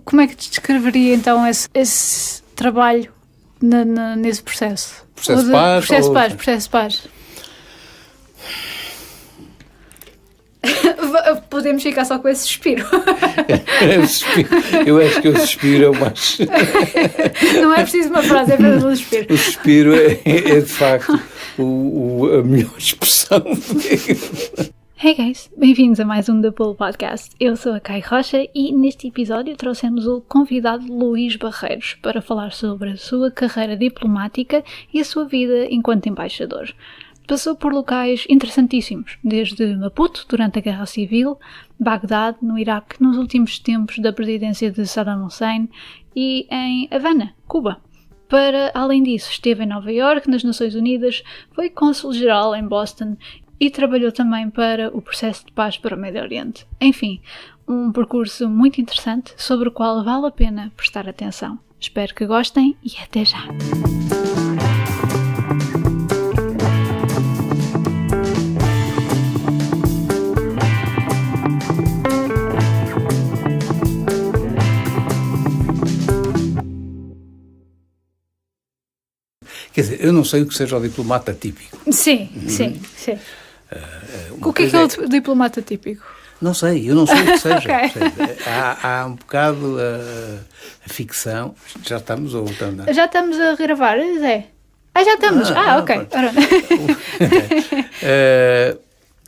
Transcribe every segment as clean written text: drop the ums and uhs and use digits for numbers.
Como é que descreveria então esse trabalho nesse processo? Processo paz. Podemos ficar só com esse suspiro. Eu acho que o suspiro é o mais... Não é preciso uma frase, é apenas um suspiro. O suspiro é de facto a melhor expressão. Hey guys, bem-vindos a mais um The Pull Podcast. Eu sou a Kai Rocha e neste episódio trouxemos o convidado Luís Barreiros para falar sobre a sua carreira diplomática e a sua vida enquanto embaixador. Passou por locais interessantíssimos, desde Maputo, durante a Guerra Civil, Bagdade, no Iraque, nos últimos tempos da presidência de Saddam Hussein e em Havana, Cuba. Para além disso, esteve em Nova Iorque, nas Nações Unidas, foi cônsul-geral em Boston e trabalhou também para o processo de paz para o Médio Oriente. Enfim, um percurso muito interessante sobre o qual vale a pena prestar atenção. Espero que gostem e até já! Quer dizer, eu não sei o que seja o diplomata típico. Sim. O que é o diplomata típico? Não sei, eu não sei o que seja. Okay. Há um bocado a ficção. Já estamos ou estamos? Já estamos a gravar, Zé? Já estamos. Ok.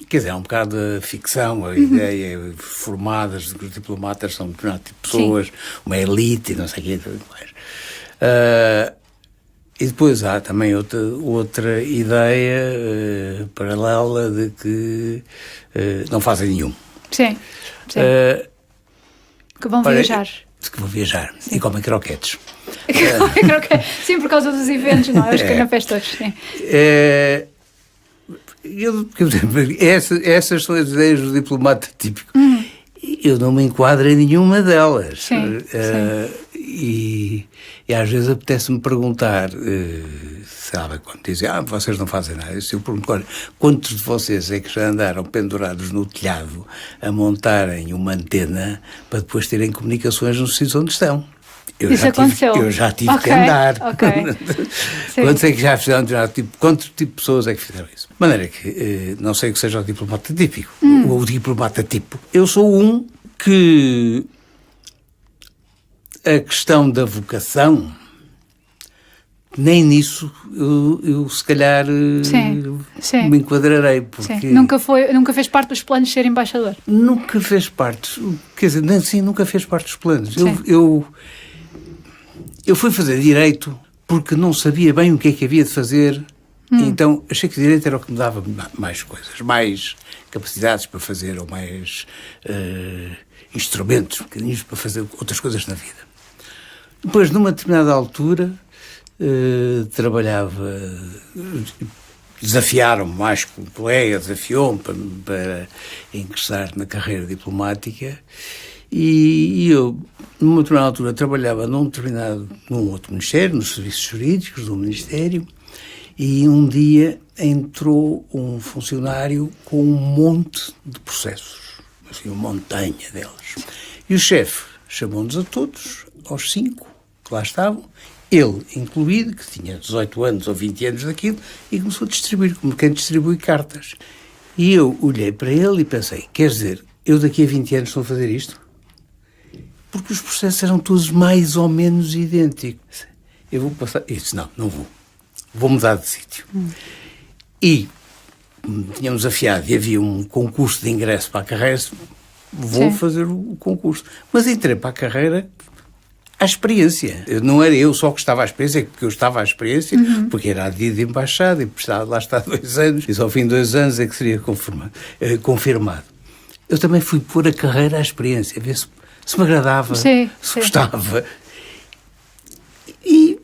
Quer dizer, há um bocado de ficção, a ideia formadas de que os diplomatas são determinado tipo de pessoas, sim, uma elite e não sei o quê, tudo mais. E depois há também outra ideia paralela de que não fazem nenhum. Sim. Que vão viajar. Que vão viajar. Sim. E comem croquetes. Sim, por causa dos eventos, não é? Os canapés todos, sim. Essas são as ideias do diplomata típico. Eu não me enquadro em nenhuma delas. Sim. E às vezes apetece-me perguntar, sabe, quando dizem, vocês não fazem nada. Eu pergunto, olha, quantos de vocês é que já andaram pendurados no telhado a montarem uma antena para depois terem comunicações nos sítios onde estão? Eu já tive que andar. Quantos é que já fizeram? Quanto tipo de pessoas é que fizeram isso? De maneira que não sei o que seja o diplomata típico. Ou o diplomata tipo. Eu sou um que a questão da vocação, nem nisso eu se calhar me enquadrarei. Porque nunca fez parte dos planos de ser embaixador? Nunca fez parte. Quer dizer, nunca fez parte dos planos. Eu fui fazer Direito porque não sabia bem o que é que havia de fazer, então achei que Direito era o que me dava mais coisas, mais capacidades para fazer, ou mais instrumentos, mecanismos para fazer outras coisas na vida. Depois, numa determinada altura, desafiaram-me, mais que um colega, desafiou-me para ingressar na carreira diplomática. E eu, numa determinada altura, trabalhava num outro ministério, nos serviços jurídicos do ministério, e um dia entrou um funcionário com um monte de processos, assim, uma montanha deles. E o chefe chamou-nos a todos, aos 5 que lá estavam, ele incluído, que tinha 18 anos ou 20 anos daquilo, e começou a distribuir, como quem distribui cartas. E eu olhei para ele e pensei, quer dizer, eu daqui a 20 anos estou a fazer isto? Porque os processos eram todos mais ou menos idênticos. Eu vou passar... Eu disse, não vou. Vou mudar de sítio. E tínhamos afiado e havia um concurso de ingresso para a carreira. Vou fazer o concurso. Mas entrei para a carreira à experiência. Não era eu só que estava à experiência, porque eu estava à experiência, porque era a dia de embaixada e precisava de lá estar 2 anos. E só ao fim de 2 anos é que seria confirmado. Eu também fui pôr a carreira à experiência, a ver se me agradava, se gostava. E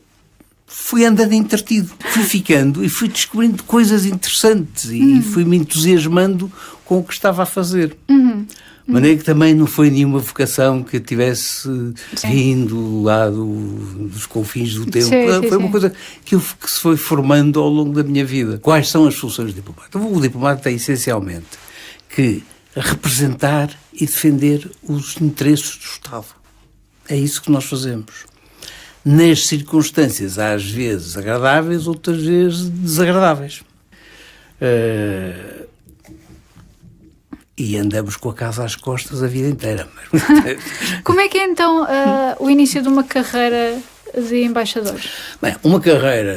fui andando entretido, fui ficando e fui descobrindo coisas interessantes e fui-me entusiasmando com o que estava a fazer. De maneira que também não foi nenhuma vocação que eu tivesse vindo lá dos confins do tempo. Foi uma coisa que se foi formando ao longo da minha vida. Quais são as funções do diplomata? O diplomata tem essencialmente que representar e defender os interesses do Estado. É isso que nós fazemos. Nas circunstâncias, às vezes agradáveis, outras vezes desagradáveis. E andamos com a casa às costas a vida inteira. Como é que é então o início de uma carreira de embaixador? Bem, uma carreira...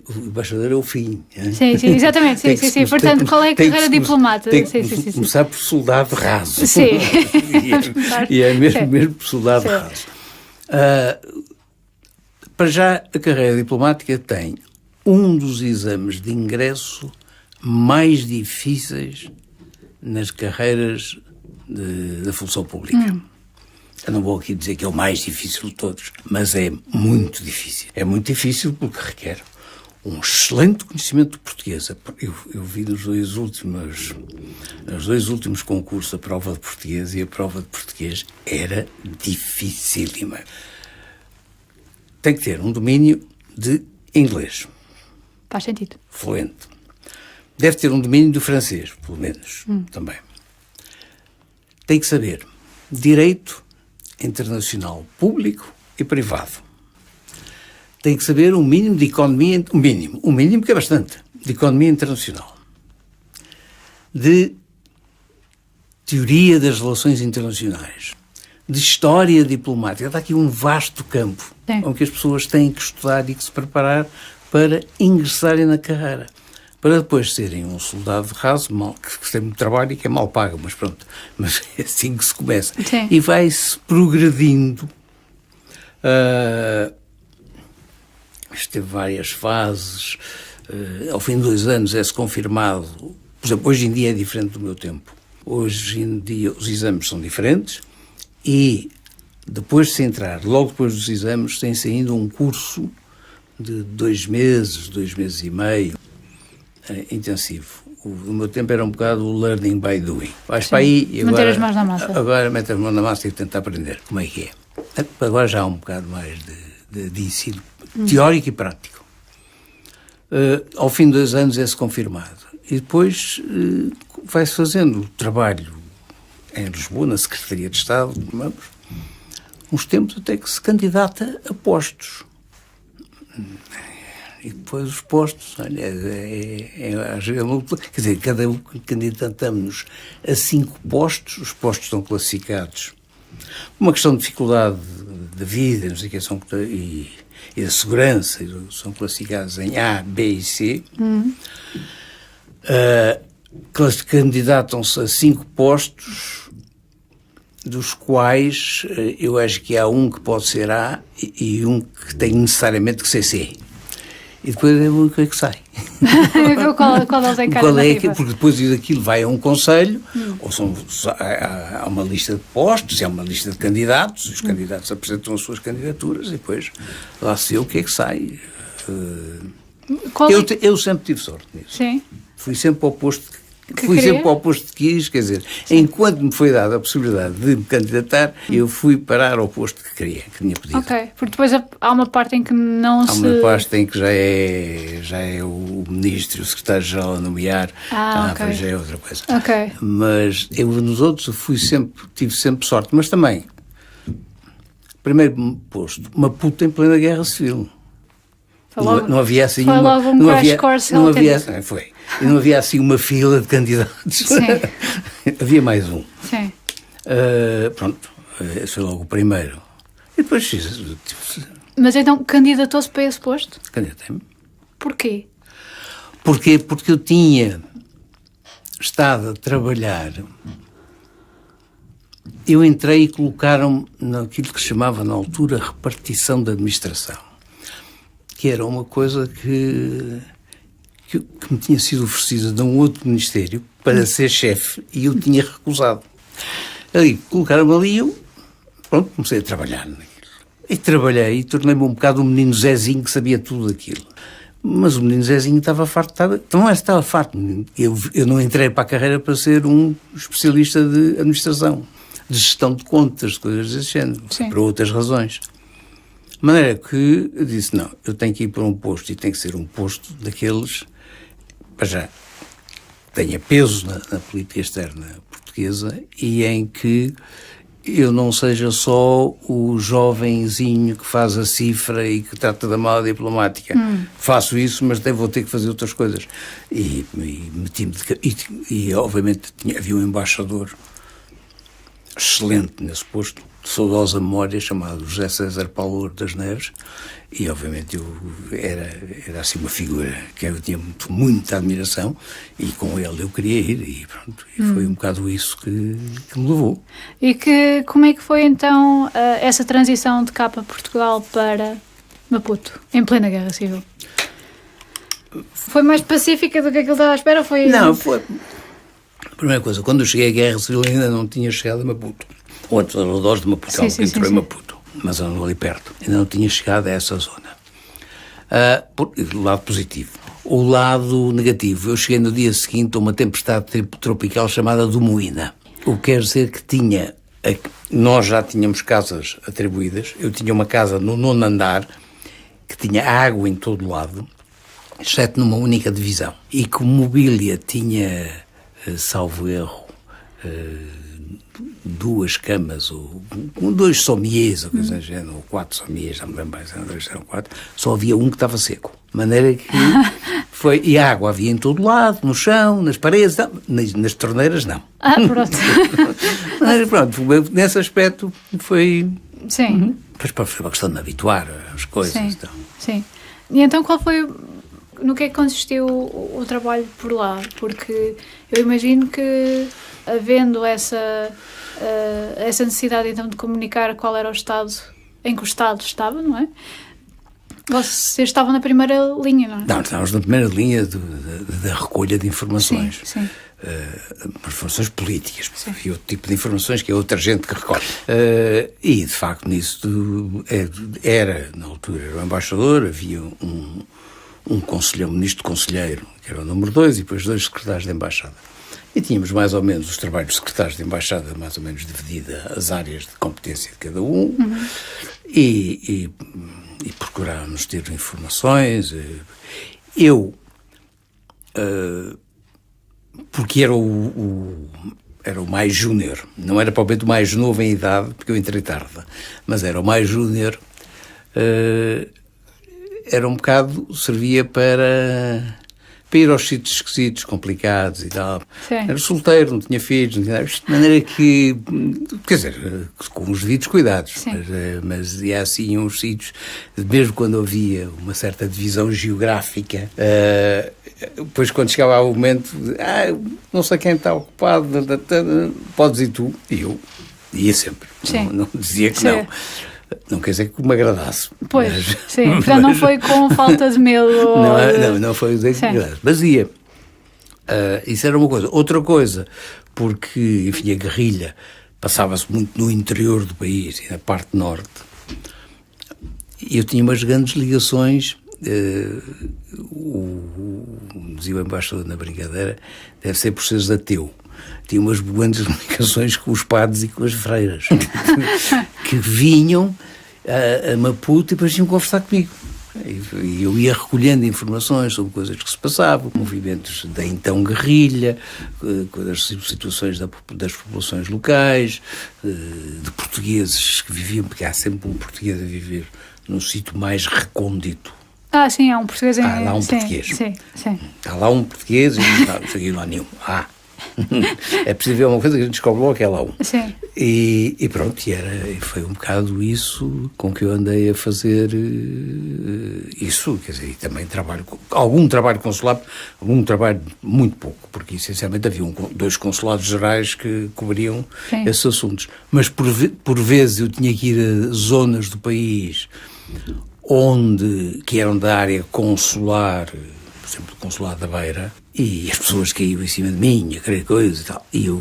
o embaixador é o fim. Sim, exatamente. Sim. Portanto, qual é a carreira diplomata? Tem que começar por soldado raso. Sim. e é mesmo por soldado raso. Para já, a carreira diplomática tem um dos exames de ingresso mais difíceis nas carreiras da função pública. Eu não vou aqui dizer que é o mais difícil de todos, mas é muito difícil. É muito difícil porque requer um excelente conhecimento do português. Eu vi nos dois últimos concursos a prova de português, e a prova de português era dificílima. Tem que ter um domínio de inglês. Faz sentido. Fluente. Deve ter um domínio do francês, pelo menos, também. Tem que saber direito internacional público e privado. Tem que saber um mínimo de economia, um mínimo que é bastante, de economia internacional. De teoria das relações internacionais. De história diplomática. Está aqui um vasto campo onde as pessoas têm que estudar e que se preparar para ingressarem na carreira. Para depois serem um soldado raso, que tem muito trabalho e que é mal pago, mas pronto. Mas é assim que se começa. Sim. E vai-se progredindo. Isto teve várias fases. Ao fim de 2 anos é-se confirmado. Por exemplo, hoje em dia é diferente do meu tempo. Hoje em dia os exames são diferentes e depois de se entrar, logo depois dos exames, tem-se ainda um curso de 2 meses e meio, intensivo. O meu tempo era um bocado o learning by doing. Vais para aí e manter as mãos na massa. Agora meter as mãos na massa e tentar aprender como é que é. Agora já há um bocado mais de ensino teórico e prático. Ao fim de 2 anos é-se confirmado. E depois vai-se fazendo trabalho em Lisboa, na Secretaria de Estado, uns tempos até que se candidata a postos. E depois os postos, olha, quer dizer, candidatamos-nos a 5 postos, os postos estão classificados. Uma questão de dificuldade da vida, não sei o que, e da segurança, são classificados em A, B e C. Candidatam-se a 5 postos, dos quais eu acho que há um que pode ser A e um que tem necessariamente que ser C. E depois é o que é que sai. qual deles é que porque depois daquilo vai a um conselho, ou há uma lista de postos, há uma lista de candidatos, os candidatos apresentam as suas candidaturas e depois lá se vê o que é que sai. Eu sempre tive sorte nisso. Sim. Fui sempre ao posto que quis, quer dizer, enquanto me foi dada a possibilidade de me candidatar, eu fui parar ao posto que queria, que tinha pedido. Ok, porque depois há uma parte em que não Há uma parte em que já é o ministro, o secretário-geral a nomear, ok. Já é outra coisa. Ok. Mas eu nos outros tive sempre sorte, mas também, primeiro posto, Maputo em plena Guerra Civil. Não havia assim foi logo um crash course. E não havia assim uma fila de candidatos. Sim. Havia mais um. Sim. Pronto, esse foi logo o primeiro. E depois fiz. Mas então candidatou-se para esse posto? Candidatei-me. Porquê? Porque eu tinha estado a trabalhar. Eu entrei e colocaram-me naquilo que se chamava na altura repartição da administração, que era uma coisa que me tinha sido oferecida de um outro ministério para ser chefe e eu tinha recusado. Ali, colocaram-me ali e eu, pronto, comecei a trabalhar naquilo. E trabalhei e tornei-me um bocado um menino Zezinho que sabia tudo aquilo. Mas o menino Zezinho estava farto, estava farto. Eu não entrei para a carreira para ser um especialista de administração, de gestão de contas, de coisas desse género, para outras razões. De maneira que eu disse, não, eu tenho que ir para um posto e tem que ser um posto daqueles, para já, tenha peso na política externa portuguesa e em que eu não seja só o jovenzinho que faz a cifra e que trata da mala diplomática. Faço isso, mas vou ter que fazer outras coisas. E meti-me e obviamente havia um embaixador excelente nesse posto, de saudosa memória, chamado José César Paulo das Neves, e obviamente eu era assim uma figura que eu tinha muita admiração, e com ele eu queria ir, e pronto, e foi um bocado isso que me levou. E como é que foi então essa transição de cá para Portugal para Maputo, em plena Guerra Civil? Foi mais pacífica do que aquilo que estava à espera? Não, foi... A primeira coisa, quando eu cheguei à Guerra Civil ainda não tinha chegado a Maputo. Ou antes dos arredores de Maputo, que entrou em Maputo, mas ando ali perto. Ainda não tinha chegado a essa zona. Do lado positivo. O lado negativo, eu cheguei no dia seguinte a uma tempestade tropical chamada Domoína. O que quer dizer que nós já tínhamos casas atribuídas. Eu tinha uma casa no 9º andar, que tinha água em todo lado, exceto numa única divisão. E que mobília tinha, salvo erro, 2 camas, ou 2 sommiers, ou coisa assim, ou 4 sommiers, já me lembro mais, eram 4, só havia um que estava seco. De maneira que foi, e a água havia em todo lado, no chão, nas paredes, não, nas torneiras não. Pronto. Pronto, nesse aspecto foi... Sim. Depois foi uma questão de me habituar às coisas. Sim, então. sim. E então no que é que consistiu o trabalho por lá? Porque eu imagino que, havendo essa necessidade então de comunicar qual era o estado em que o Estado estava, não é? Vocês estavam na primeira linha, não é? Não, estávamos na primeira linha da recolha de informações. Sim. Informações políticas. Sim. Havia outro tipo de informações que é outra gente que recolhe. E, de facto, nisso era, na altura, era o embaixador, havia um ministro conselheiro, que era o número 2, e depois 2 secretários de embaixada. E tínhamos mais ou menos os trabalhos dos secretários de embaixada, mais ou menos dividida as áreas de competência de cada um, e procurávamos ter informações. Eu, porque era o mais júnior, não era propriamente o mais novo em idade, porque eu entrei tarde, mas era o mais júnior, era um bocado, servia para ir aos sítios esquisitos, complicados e tal. Sim. Era solteiro, não tinha filhos, não tinha nada, de maneira que, quer dizer, com os devidos cuidados, mas ia assim uns sítios, mesmo quando havia uma certa divisão geográfica, depois quando chegava ao momento, não sei quem está ocupado, podes ir tu, e eu ia sempre, não dizia que não. Não quer dizer que me agradasse. Pois, sim. Portanto, não foi com falta de medo. Não foi dizer que me agradasse. Mas ia. Isso era uma coisa. Outra coisa, porque, enfim, a guerrilha passava-se muito no interior do país e na parte norte. E eu tinha umas grandes ligações. Dizia o embaixador na brincadeira, deve ser por seres ateu. Tinha umas grandes ligações com os padres e com as freiras que vinham a Maputo e depois vinham conversar comigo. E eu ia recolhendo informações sobre coisas que se passavam, movimentos da então guerrilha, das situações das populações locais, de portugueses que viviam, porque há sempre um português a viver num sítio mais recôndito. Sim, há um português em... Há lá um português. Sim. Há lá um português e não cheguei lá nenhum. É preciso ver uma coisa que a gente descobre logo que é lá um. Sim. E pronto, foi um bocado isso com que eu andei a fazer isso, quer dizer, e também algum trabalho consular, algum trabalho muito pouco, porque essencialmente havia 2 consulados gerais que cobriam esses assuntos. Mas por vezes eu tinha que ir a zonas do país que eram da área consular, por exemplo, o consulado da Beira, e as pessoas caíam em cima de mim, a querer coisas e tal. E eu,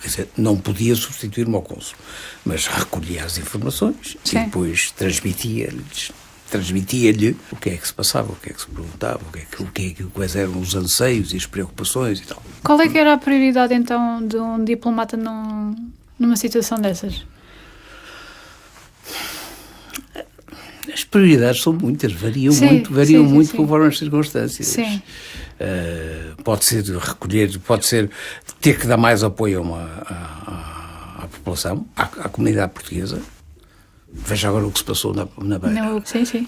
quer dizer, não podia substituir-me ao cônsul, mas recolhia as informações e depois transmitia-lhe o que é que se passava, o que é que se perguntava, quais eram os anseios e as preocupações e tal. Qual é que era a prioridade, então, de um diplomata numa situação dessas? As prioridades são muitas, variam muito conforme as circunstâncias. Sim. Pode ser recolher, pode ser ter que dar mais apoio à população, à comunidade portuguesa. Veja agora o que se passou na Beira. Não, sim.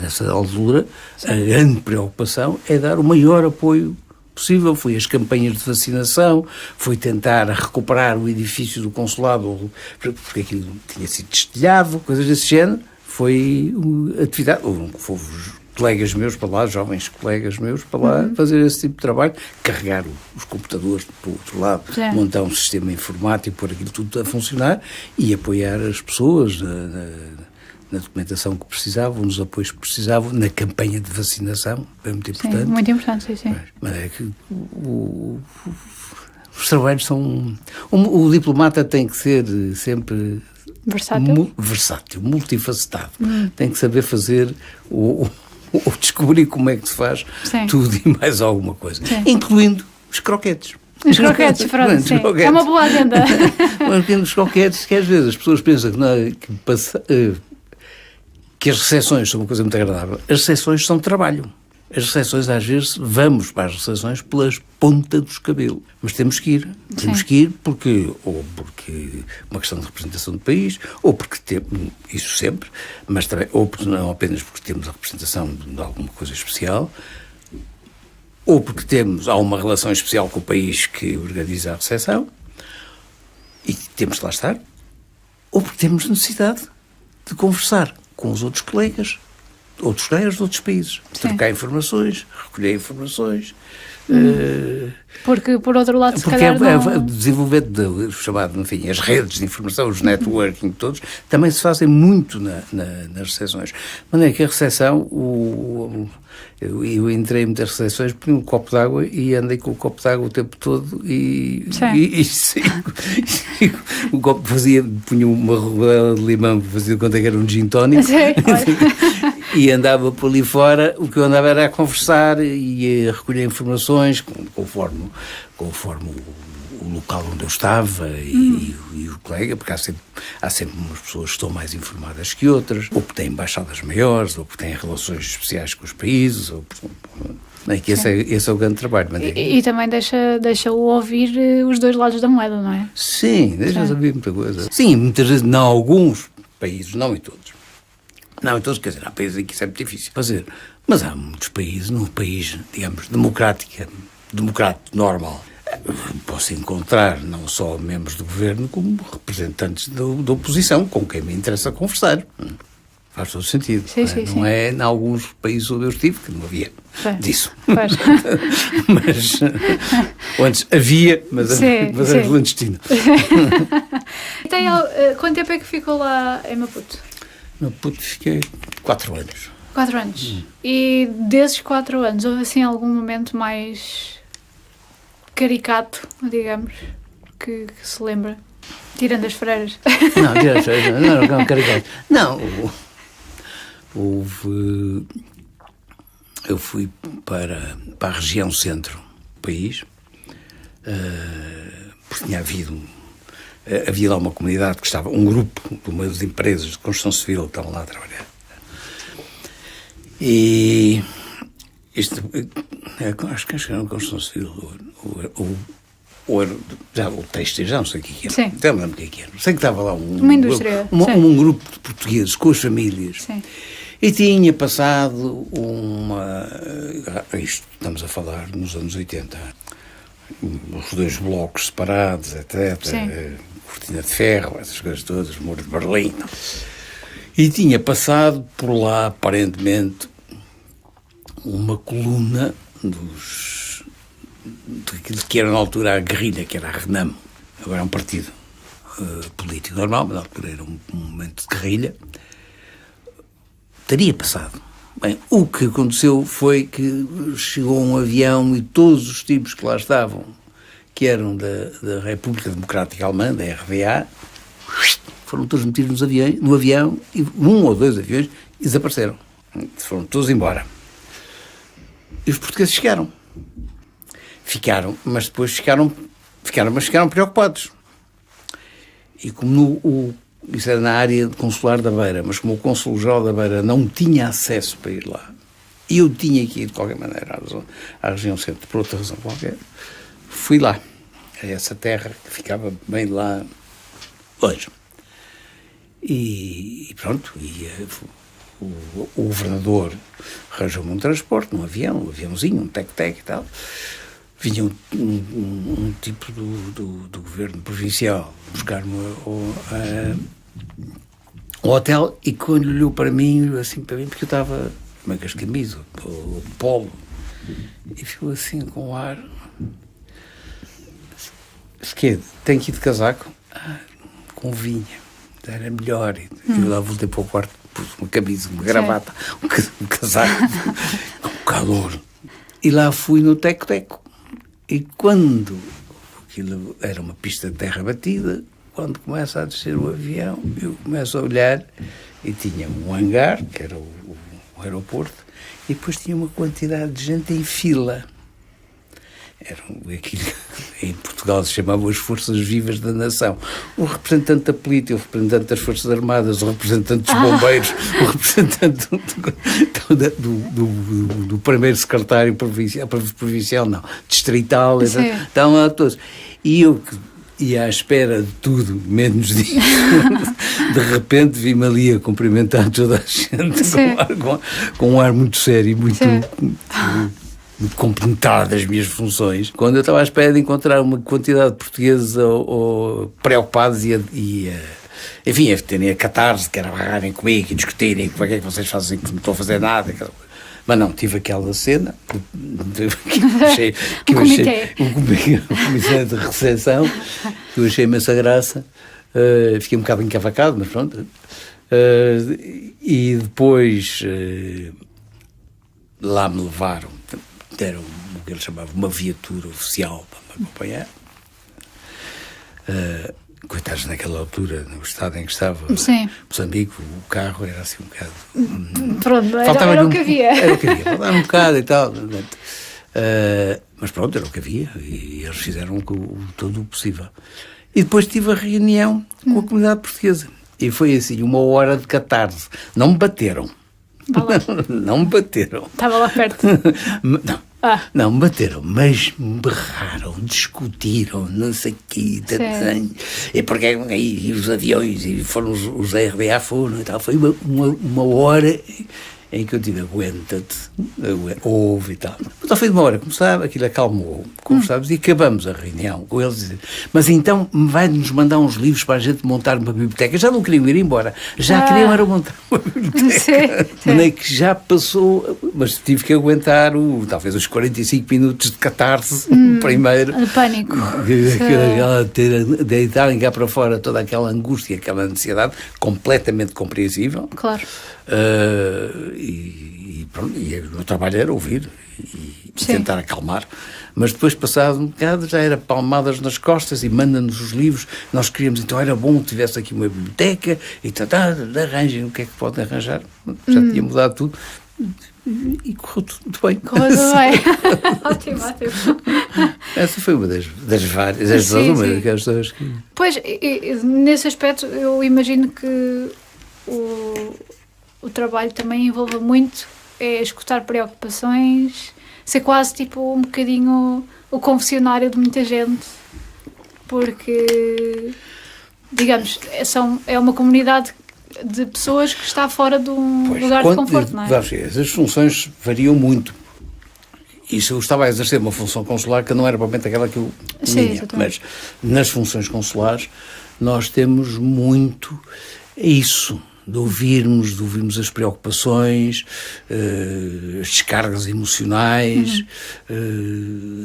Nessa altura, a grande preocupação é dar o maior apoio possível. Foi as campanhas de vacinação, foi tentar recuperar o edifício do consulado, porque aquilo tinha sido destelhado, coisas desse género. Foi atividade. Houve colegas meus para lá, jovens colegas meus para lá, fazer esse tipo de trabalho, carregar os computadores para o outro lado, montar um sistema informático, pôr aquilo tudo a funcionar e apoiar as pessoas na documentação que precisavam, nos apoios que precisavam, na campanha de vacinação, é muito importante. Sim, muito importante, sim. Mas é que os trabalhos são... O diplomata tem que ser sempre... Versátil, multifacetado. Tem que saber fazer ou descobrir como é que se faz tudo e mais alguma coisa, incluindo os croquetes. Os croquetes, pronto, sim. É uma boa agenda. Os croquetes, que às vezes as pessoas pensam que as recepções são uma coisa muito agradável. As recepções são trabalho. As recepções, às vezes, vamos para as recepções pelas pontas dos cabelos. Mas temos que ir. Temos que ir porque uma questão de representação do país, ou porque temos, isso sempre, mas também, ou porque não apenas porque temos a representação de alguma coisa especial, ou porque há uma relação especial com o país que organiza a recepção, e temos que lá estar, ou porque temos necessidade de conversar com os outros colegas de outros países, trocar informações, recolher informações. Porque, por outro lado, se calhar não... desenvolver chamado, enfim, as redes de informação, os networking todos, também se fazem muito nas recepções. De maneira que a recepção, eu entrei em muitas recepções, punha um copo de água e andei com o copo de água o tempo todo e o copo punha uma rodela de limão, fazia conta que era um gin tónico. E andava por ali fora, o que eu andava era a conversar e a recolher informações conforme o local onde eu estava e o colega, porque há sempre umas pessoas que estão mais informadas que outras, ou porque têm embaixadas maiores, ou porque têm relações especiais com os países, ou que esse é o grande trabalho. E também deixa-o ouvir os dois lados da moeda, não é? Sim, deixa-o ouvir muita coisa. Sim, muitas vezes, não alguns países, não em todos. Não, então, quer dizer, há países em que isso é muito difícil fazer. Mas há muitos países, num país, digamos, democrático, normal, posso encontrar não só membros do governo, como representantes da oposição, com quem me interessa conversar. Faz todo sentido. Não é em alguns países onde eu estive, que não havia disso. Mas antes havia, mas era clandestino. Quanto tempo é que ficou lá em Maputo? Maputo fiquei 4 anos. 4 anos. E desses 4 anos, houve assim algum momento mais caricato, digamos, que se lembra? Tirando as freiras. Não, tirando as freiras, não, caricato. Não, houve... Eu fui para a região centro do país, porque tinha havia lá uma comunidade que estava, um grupo de uma das empresas de construção civil que estavam lá a trabalhar. E isto, acho que era uma construção civil, o texto, já não sei o que era. Sim. Já não lembro o que era. Sei que estava lá uma indústria. Um grupo de portugueses com as famílias. Sim. E tinha passado isto estamos a falar nos anos 80, os 2 blocos separados, etc. Cortina de ferro, essas coisas todas, muros de Berlim. E tinha passado por lá, aparentemente, uma coluna daquilo que era na altura a guerrilha, que era a RENAM. Agora é um partido político normal, mas na altura era um momento de guerrilha. Teria passado. Bem, o que aconteceu foi que chegou um avião e todos os tipos que lá estavam, que eram da República Democrática Alemã, da RDA, foram todos metidos no avião, e 1 ou 2 aviões, e desapareceram. Foram todos embora. E os portugueses ficaram, mas depois ficaram preocupados. E como isso era na área consular da Beira, mas como o Cônsul-Geral da Beira não tinha acesso para ir lá, e eu tinha que ir de qualquer maneira à região centro, por outra razão qualquer, fui lá, a essa terra que ficava bem lá longe. E pronto, o governador arranjou-me um transporte, um aviãozinho, um tec-tec e tal. Vinha um tipo do governo provincial buscar-me ao hotel, e quando olhou para mim, porque eu estava mangas de camisa, o polo, e ficou assim com o ar. Tenho que ir de casaco? Convinha, era melhor. Eu lá voltei para o quarto, pus uma camisa, uma gravata, um casaco, com calor. E lá fui no teco-teco. E quando aquilo era uma pista de terra batida, quando começa a descer o avião, eu começo a olhar e tinha um hangar, que era o aeroporto, e depois tinha uma quantidade de gente em fila. Aquilo em Portugal se chamavam as Forças Vivas da Nação. O representante da polícia, o representante das Forças Armadas, o representante dos bombeiros, o representante do primeiro secretário provincial, não, distrital, estavam lá todos. E eu ia à espera de tudo, menos disso. De repente vi-me ali a cumprimentar toda a gente com um ar muito sério, muito compenetrado das minhas funções, quando eu estava à espera de encontrar uma quantidade de portugueses preocupados enfim, a terem a catarse, que era agarrarem comigo e discutirem como é que vocês fazem, que não estou a fazer nada. Mas não, tive aquela cena que eu achei um comitê de recepção, que eu achei imensa graça. Fiquei um bocado encavacado, mas pronto. E depois lá me levaram, deram o que eles chamavam uma viatura oficial para me acompanhar. Coitados, naquela altura, no estado em que estava Moçambique, o carro era assim um bocado... Pronto, era o que havia. Era o que havia, faltava um bocado e tal. Mas pronto, era o que havia, e eles fizeram todo o possível. E depois tive a reunião com a comunidade portuguesa. E foi assim, 1 hora de catarse. Não me bateram. Não me bateram. Estava lá perto. Não me bateram, mas me berraram, discutiram, não sei o quê. E porque aí os aviões, e foram os RBA foram e tal. Foi uma hora em que eu tive aguenta-te, ouve e tal. Mas ao fim de 1 hora, como sabe, aquilo acalmou, conversámos e acabamos a reunião com eles. Mas então vai-nos mandar uns livros para a gente montar uma biblioteca. Já não queriam ir embora, já queriam era montar uma biblioteca. Nem que já passou, mas tive que aguentar talvez os 45 minutos de catarse primeiro. De pânico. Deitarem cá para fora toda aquela angústia, aquela ansiedade, completamente compreensível. Claro. E o meu trabalho era ouvir e tentar acalmar, mas depois, passado um bocado, já era palmadas nas costas e manda-nos os livros. Nós queríamos, então era bom que tivesse aqui uma biblioteca e arranjem o que é que podem arranjar. Já tinha mudado tudo e correu tudo muito bem. Correu tudo bem. Ótimo. Essa foi uma das várias, daquelas coisas que... Pois, nesse aspecto eu imagino que o trabalho também envolve muito escutar preocupações, ser quase tipo um bocadinho o confessionário de muita gente, porque, digamos, é uma comunidade de pessoas que está fora de um lugar de conforto, não é? As funções variam muito. E se eu estava a exercer uma função consular que não era propriamente aquela que eu tinha, mas nas funções consulares nós temos muito isso, de ouvirmos as preocupações, as descargas emocionais,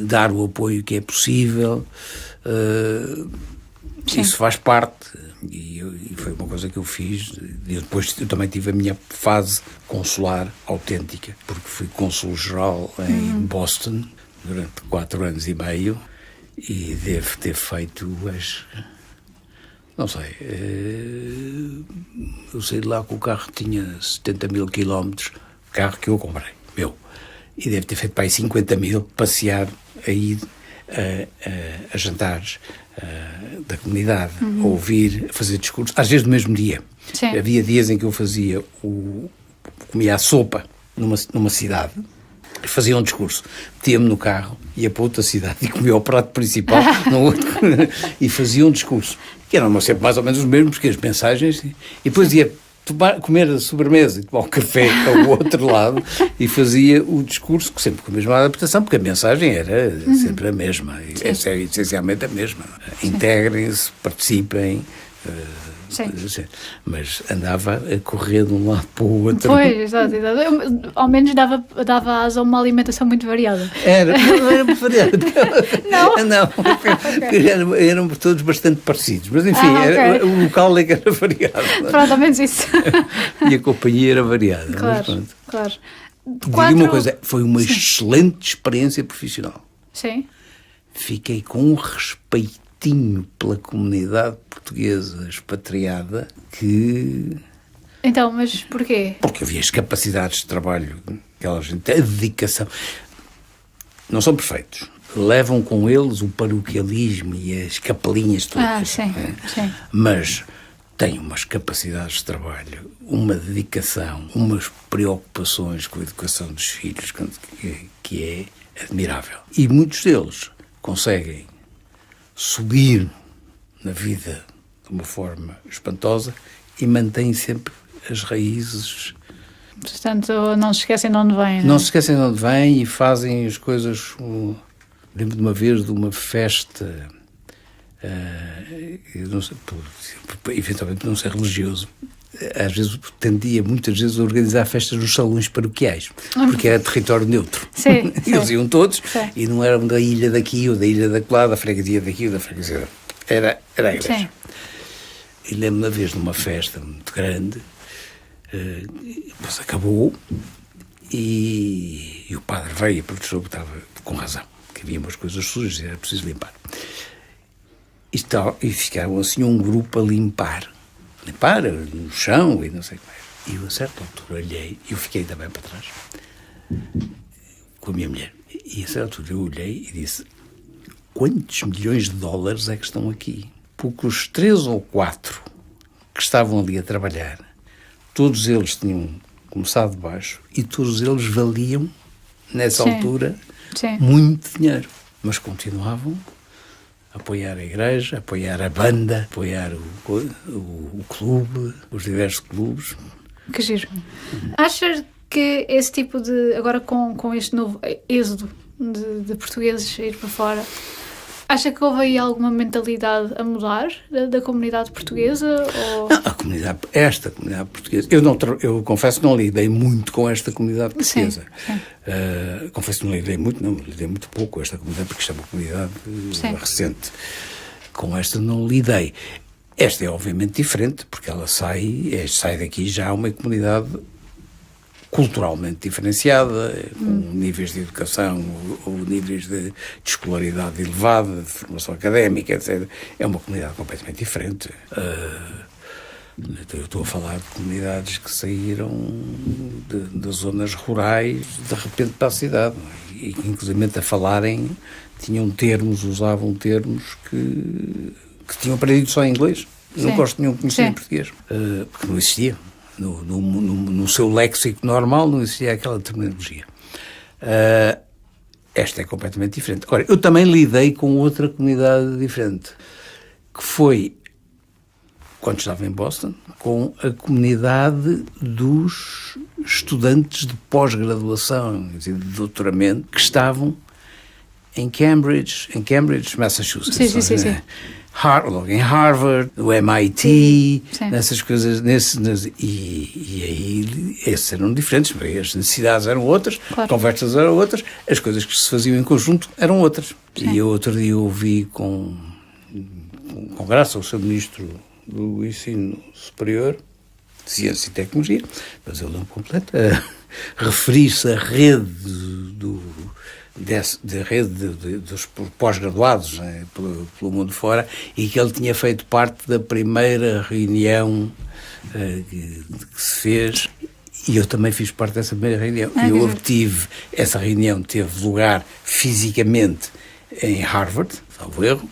dar o apoio que é possível. Isso faz parte, e foi uma coisa que eu fiz. E depois eu também tive a minha fase consular autêntica, porque fui cônsul-geral em Boston durante 4 anos e meio, e devo ter feito não sei, eu saí de lá com o carro que tinha 70 mil quilómetros, carro que eu comprei, meu, e deve ter feito para aí 50 mil, passear, a ir a jantares da comunidade, a ouvir, a fazer discursos, às vezes no mesmo dia. Havia dias em que eu comia a sopa numa cidade, Fazia um discurso, metia-me no carro, ia para outra cidade e comia o prato principal no outro, e fazia um discurso, que eram sempre mais ou menos os mesmos, que as mensagens, e depois ia comer a sobremesa e tomar um café ao outro lado e fazia o discurso sempre com a mesma adaptação, porque a mensagem era sempre a mesma, é essencialmente a mesma. Integrem-se, participem. Mas andava a correr de um lado para o outro. Pois, exato. Ao menos dava asa a uma alimentação muito variada. Não era muito variada. Não? Okay. Eram todos bastante parecidos, mas enfim, o local é que era variado. Pronto, ao menos isso. E a companhia era variada. Claro. Digo uma coisa, foi uma excelente experiência profissional. Sim. Fiquei com um respeitinho pela comunidade portuguesa expatriada que... Então, mas porquê? Porque havia as capacidades de trabalho, aquela gente, a dedicação. Não são perfeitos. Levam com eles o paroquialismo e as capelinhas todas. Sim. Mas têm umas capacidades de trabalho, uma dedicação, umas preocupações com a educação dos filhos que é admirável. E muitos deles conseguem subir na vida de uma forma espantosa e mantêm sempre as raízes. Portanto, não se esquecem de onde vêm. Não se esquecem de onde vêm e fazem as coisas. Lembro de uma vez de uma festa, eu não sei, eventualmente por não ser religioso, às vezes tendia muitas vezes a organizar festas nos salões paroquiais, porque era território neutro. Sim. Eles iam todos, Sim. E não eram da ilha daqui ou da ilha daquela, da freguesia daqui ou da freguesia. Era a igreja. Sim. E lembro-me uma vez numa festa muito grande, depois acabou e o padre veio e protestou que estava com razão, que havia umas coisas sujas e era preciso limpar. E ficaram assim um grupo a limpar no chão e não sei como é. E eu a certa altura olhei, eu fiquei também para trás com a minha mulher, e a certa altura eu olhei e disse: quantos milhões de dólares é que estão aqui? Porque os 3 ou 4 que estavam ali a trabalhar, todos eles tinham começado de baixo e todos eles valiam nessa altura muito dinheiro, mas continuavam a apoiar a igreja, a apoiar a banda, a apoiar o clube, os diversos clubes. Que giro. Achas que esse tipo de... Agora com este novo êxodo de portugueses a ir para fora, acha que houve aí alguma mentalidade a mudar da comunidade portuguesa? Ou... Não, esta comunidade portuguesa... Eu confesso que não lidei muito com esta comunidade portuguesa. Sim. Confesso que não lidei muito pouco com esta comunidade, porque isto é uma comunidade recente. Com esta não lidei. Esta é obviamente diferente, porque ela sai daqui já uma comunidade culturalmente diferenciada, com níveis de educação ou níveis de escolaridade elevada, de formação académica, etc. É uma comunidade completamente diferente. Eu estou a falar de comunidades que saíram das zonas rurais de repente para a cidade, e que inclusive a falarem usavam termos que tinham aprendido só em inglês. Não gosto de nenhum conhecer em português, porque não existia. No seu léxico normal não existia aquela terminologia. Esta é completamente diferente. Agora, eu também lidei com outra comunidade diferente, que foi, quando estava em Boston, com a comunidade dos estudantes de pós-graduação e de doutoramento que estavam em Cambridge, Massachusetts. Sim. Em Harvard, no MIT, Sim. Nessas coisas, e aí esses eram diferentes, as necessidades eram outras, as conversas eram outras, as coisas que se faziam em conjunto eram outras. Sim. E eu outro dia ouvi com graça o seu ministro do Ensino Superior, de Ciência e Tecnologia, mas eu não completo, referir-se à rede dos pós-graduados, né, pelo mundo fora, e que ele tinha feito parte da primeira reunião que se fez, e eu também fiz parte dessa primeira reunião. Essa reunião teve lugar fisicamente em Harvard, salvo erro,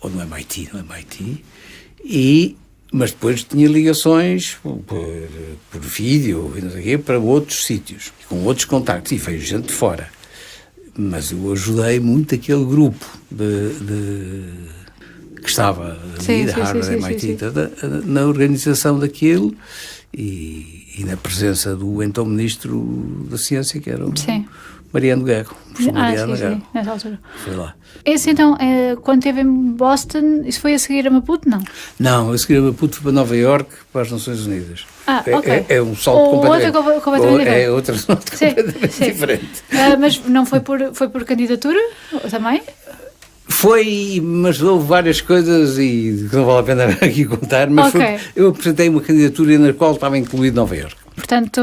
ou no MIT, e Mas depois tinha ligações por vídeo e não sei o quê, para outros sítios, com outros contactos, e veio gente de fora. Mas eu ajudei muito aquele grupo que estava ali, da Harvard, MIT, na organização daquilo e na presença do então Ministro da Ciência, que era o Mariano Guerro. Mariano Guerro. Nessa altura. Foi lá. Esse então, quando esteve em Boston, isso foi a seguir a Maputo, não? Não, a seguir a Maputo foi para Nova Iorque, para as Nações Unidas. Ok. É um salto completamente diferente. É outro salto completamente diferente. Mas não foi por candidatura também? Foi, mas houve várias coisas e que não vale a pena aqui contar, mas eu apresentei uma candidatura na qual estava incluído Nova Iorque. Portanto...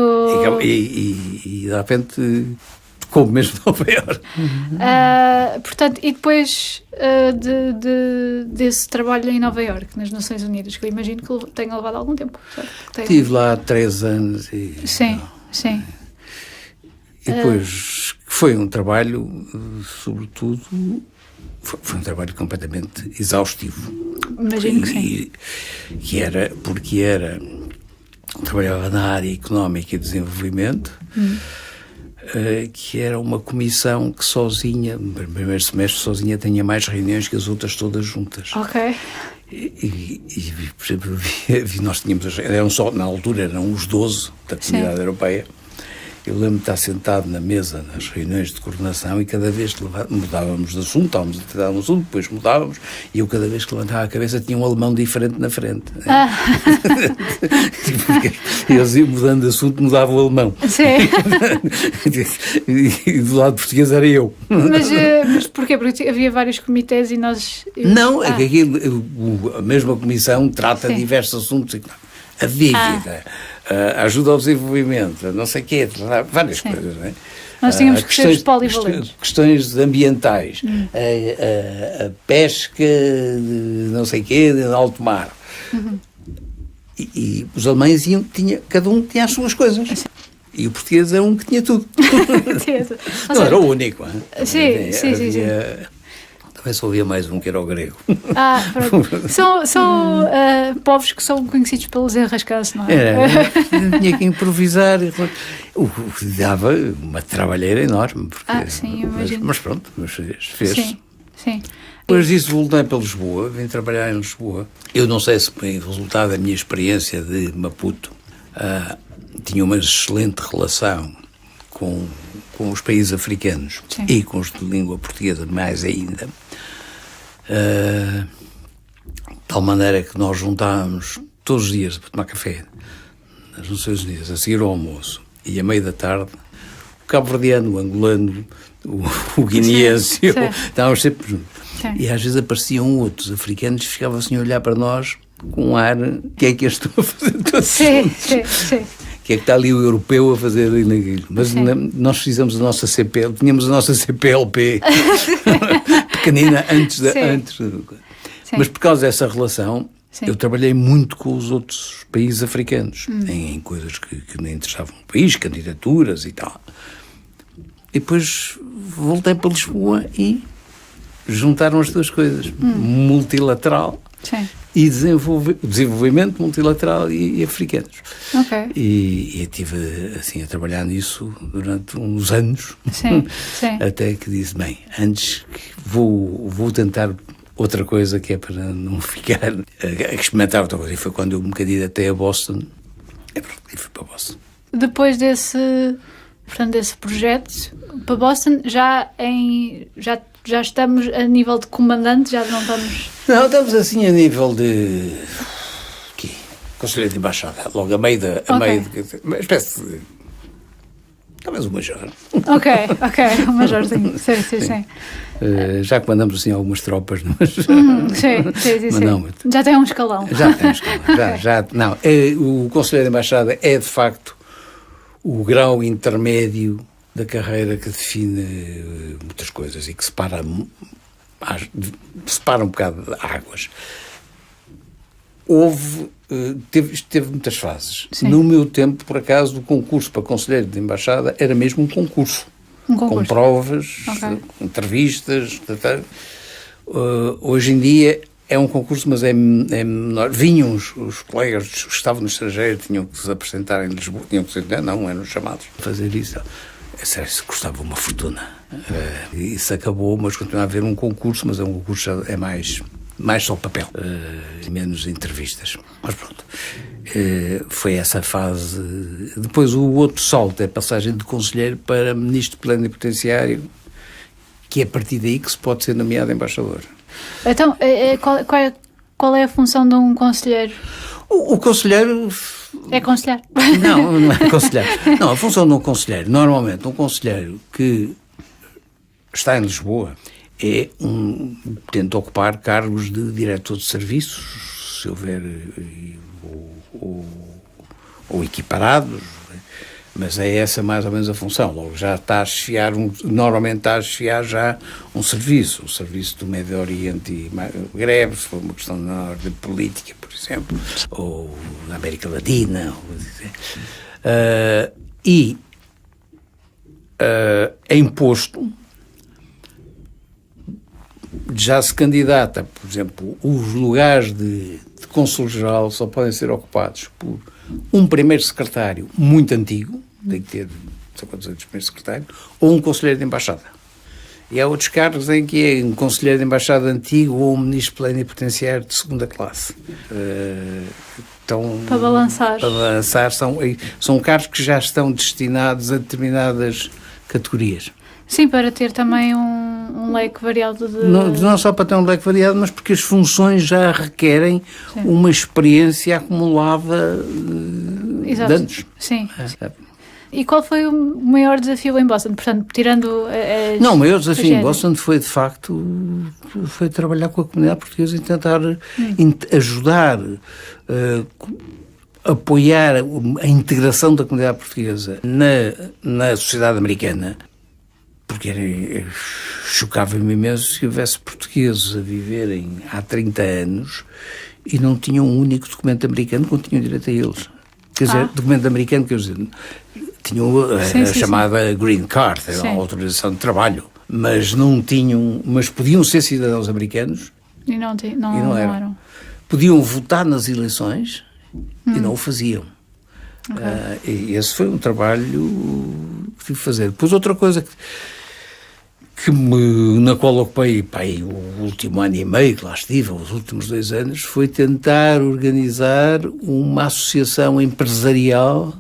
E de repente como mesmo Nova Iorque. Portanto, e depois desse trabalho em Nova Iorque, nas Nações Unidas, que eu imagino que tenha levado algum tempo. Estive lá 3 anos e... Sim. E depois foi um trabalho, sobretudo... Foi um trabalho completamente exaustivo. Imagino que sim. Trabalhava na área económica e desenvolvimento, que era uma comissão que sozinha, no primeiro semestre, sozinha tinha mais reuniões que as outras todas juntas. Ok. E por exemplo, nós tínhamos, na altura eram os 12 da Comunidade Europeia. Eu lembro de estar sentado na mesa nas reuniões de coordenação e cada vez que mudávamos de assunto, estávamos a tratar um assunto, depois mudávamos, e eu cada vez que levantava a cabeça tinha um alemão diferente na frente. Eles iam mudando de assunto, mudava o alemão. Sim. E do lado português era eu. Mas porquê? Porque havia vários comitês e nós... Não, é que a mesma comissão trata diversos assuntos. A dívida, a ajuda ao desenvolvimento, não sei o quê, várias coisas, não é? Nós tínhamos questões polivalentes. Questões ambientais, a pesca, não sei o quê, de alto mar. E os alemães cada um tinha as suas coisas. E o português é um que tinha tudo. Não era o único. Sim. Também só havia mais um que era o grego. Pronto. São povos que são conhecidos pelos enrascanços, não é? Tinha que improvisar. O que dava uma trabalheira enorme. Porque, sim, imagino. Mas pronto, fez. Sim. Depois disso voltei para Lisboa, vim trabalhar em Lisboa. Eu não sei se foi resultado da minha experiência de Maputo. Tinha uma excelente relação com os países africanos e com os de língua portuguesa mais ainda. De tal maneira que nós juntávamos todos os dias para tomar café nas Nações Unidas, a seguir ao almoço, e à meia da tarde, o cabo-verdiano, o angolano, o guineense, estávamos sempre juntos. E às vezes apareciam outros africanos que ficavam assim a olhar para nós com um ar, o que é que eu estou a fazer todos juntos? Que é que está ali o europeu a fazer ali naquilo. Mas nós fizemos a nossa CPL, tínhamos a nossa CPLP pequenina antes. Mas por causa dessa relação, eu trabalhei muito com os outros países africanos, em coisas que me interessavam no país, candidaturas e tal. E depois voltei para Lisboa e juntaram as duas coisas, multilateral e desenvolvimento multilateral e africanos. E estive assim a trabalhar nisso durante uns anos, até que disse, bem, antes vou tentar outra coisa, que é para não ficar a experimentar outra coisa. E foi quando eu me candidatei a Boston, e fui para Boston. Depois desse projeto, para Boston, já estamos a nível de comandante, já não estamos... Não, estamos assim a nível de... Conselheiro de Embaixada, logo a meio de... Uma espécie de... Talvez um major. Ok, um majorzinho, sim. Já comandamos assim algumas tropas, mas... Sim. Não muito. Já tem um escalão. Já tem um escalão, não. O Conselheiro de Embaixada é, de facto, o grau intermédio da carreira que define muitas coisas e que separa um bocado de águas. Teve muitas fases. No meu tempo, por acaso, o concurso para Conselheiro de Embaixada era mesmo um concurso. Com provas, entrevistas. Hoje em dia É um concurso, mas é menor. Vinham os colegas que estavam no estrangeiro, tinham que se apresentar em Lisboa, tinham que se não eram chamados a fazer isso. É sério, isso custava uma fortuna. Isso acabou, mas continua a haver um concurso, mas é um concurso é mais só papel, menos entrevistas. Mas pronto, foi essa fase. Depois o outro salto é a passagem de conselheiro para ministro plenipotenciário, que é a partir daí que se pode ser nomeado embaixador. Então, qual é a função de um conselheiro? O conselheiro... É conselheiro? Não é conselheiro. Não, a função de um conselheiro, normalmente um conselheiro que está em Lisboa, tenta ocupar cargos de diretor de serviços, se houver, ou equiparados, mas é essa mais ou menos a função. Logo já está a chefiar, normalmente está a chefiar já o serviço do Médio Oriente e Magrebe, se for uma questão na ordem política, por exemplo, ou na América Latina, é imposto, já se candidata, por exemplo, os lugares de cônsul-geral só podem ser ocupados por um primeiro secretário muito antigo, tem que ter, não sei quantos anos, primeiro secretário, ou um conselheiro de embaixada. E há outros cargos em que é um conselheiro de embaixada antigo ou um ministro plenipotenciário de segunda classe. Então, para balançar. São cargos que já estão destinados a determinadas categorias. Sim, para ter também um leque variado de... Não só para ter um leque variado, mas porque as funções já requerem uma experiência acumulada de anos. Sim. E qual foi o maior desafio em Boston? Portanto, tirando... Não, o maior desafio em Boston foi, de facto, foi trabalhar com a comunidade portuguesa e tentar ajudar, apoiar a integração da comunidade portuguesa na sociedade americana. Porque chocava-me imenso se houvesse portugueses a viverem há 30 anos e não tinham um único documento americano que não tinham direito a eles. Quer dizer, documento americano, quer dizer, tinham a chamada Green Card, a autorização de trabalho, mas não tinham, mas podiam ser cidadãos americanos e não eram. Podiam votar nas eleições e não o faziam. E esse foi um trabalho que tive que fazer. Depois outra coisa na qual ocupei o último ano e meio que lá estive, os últimos 2 anos, foi tentar organizar uma associação empresarial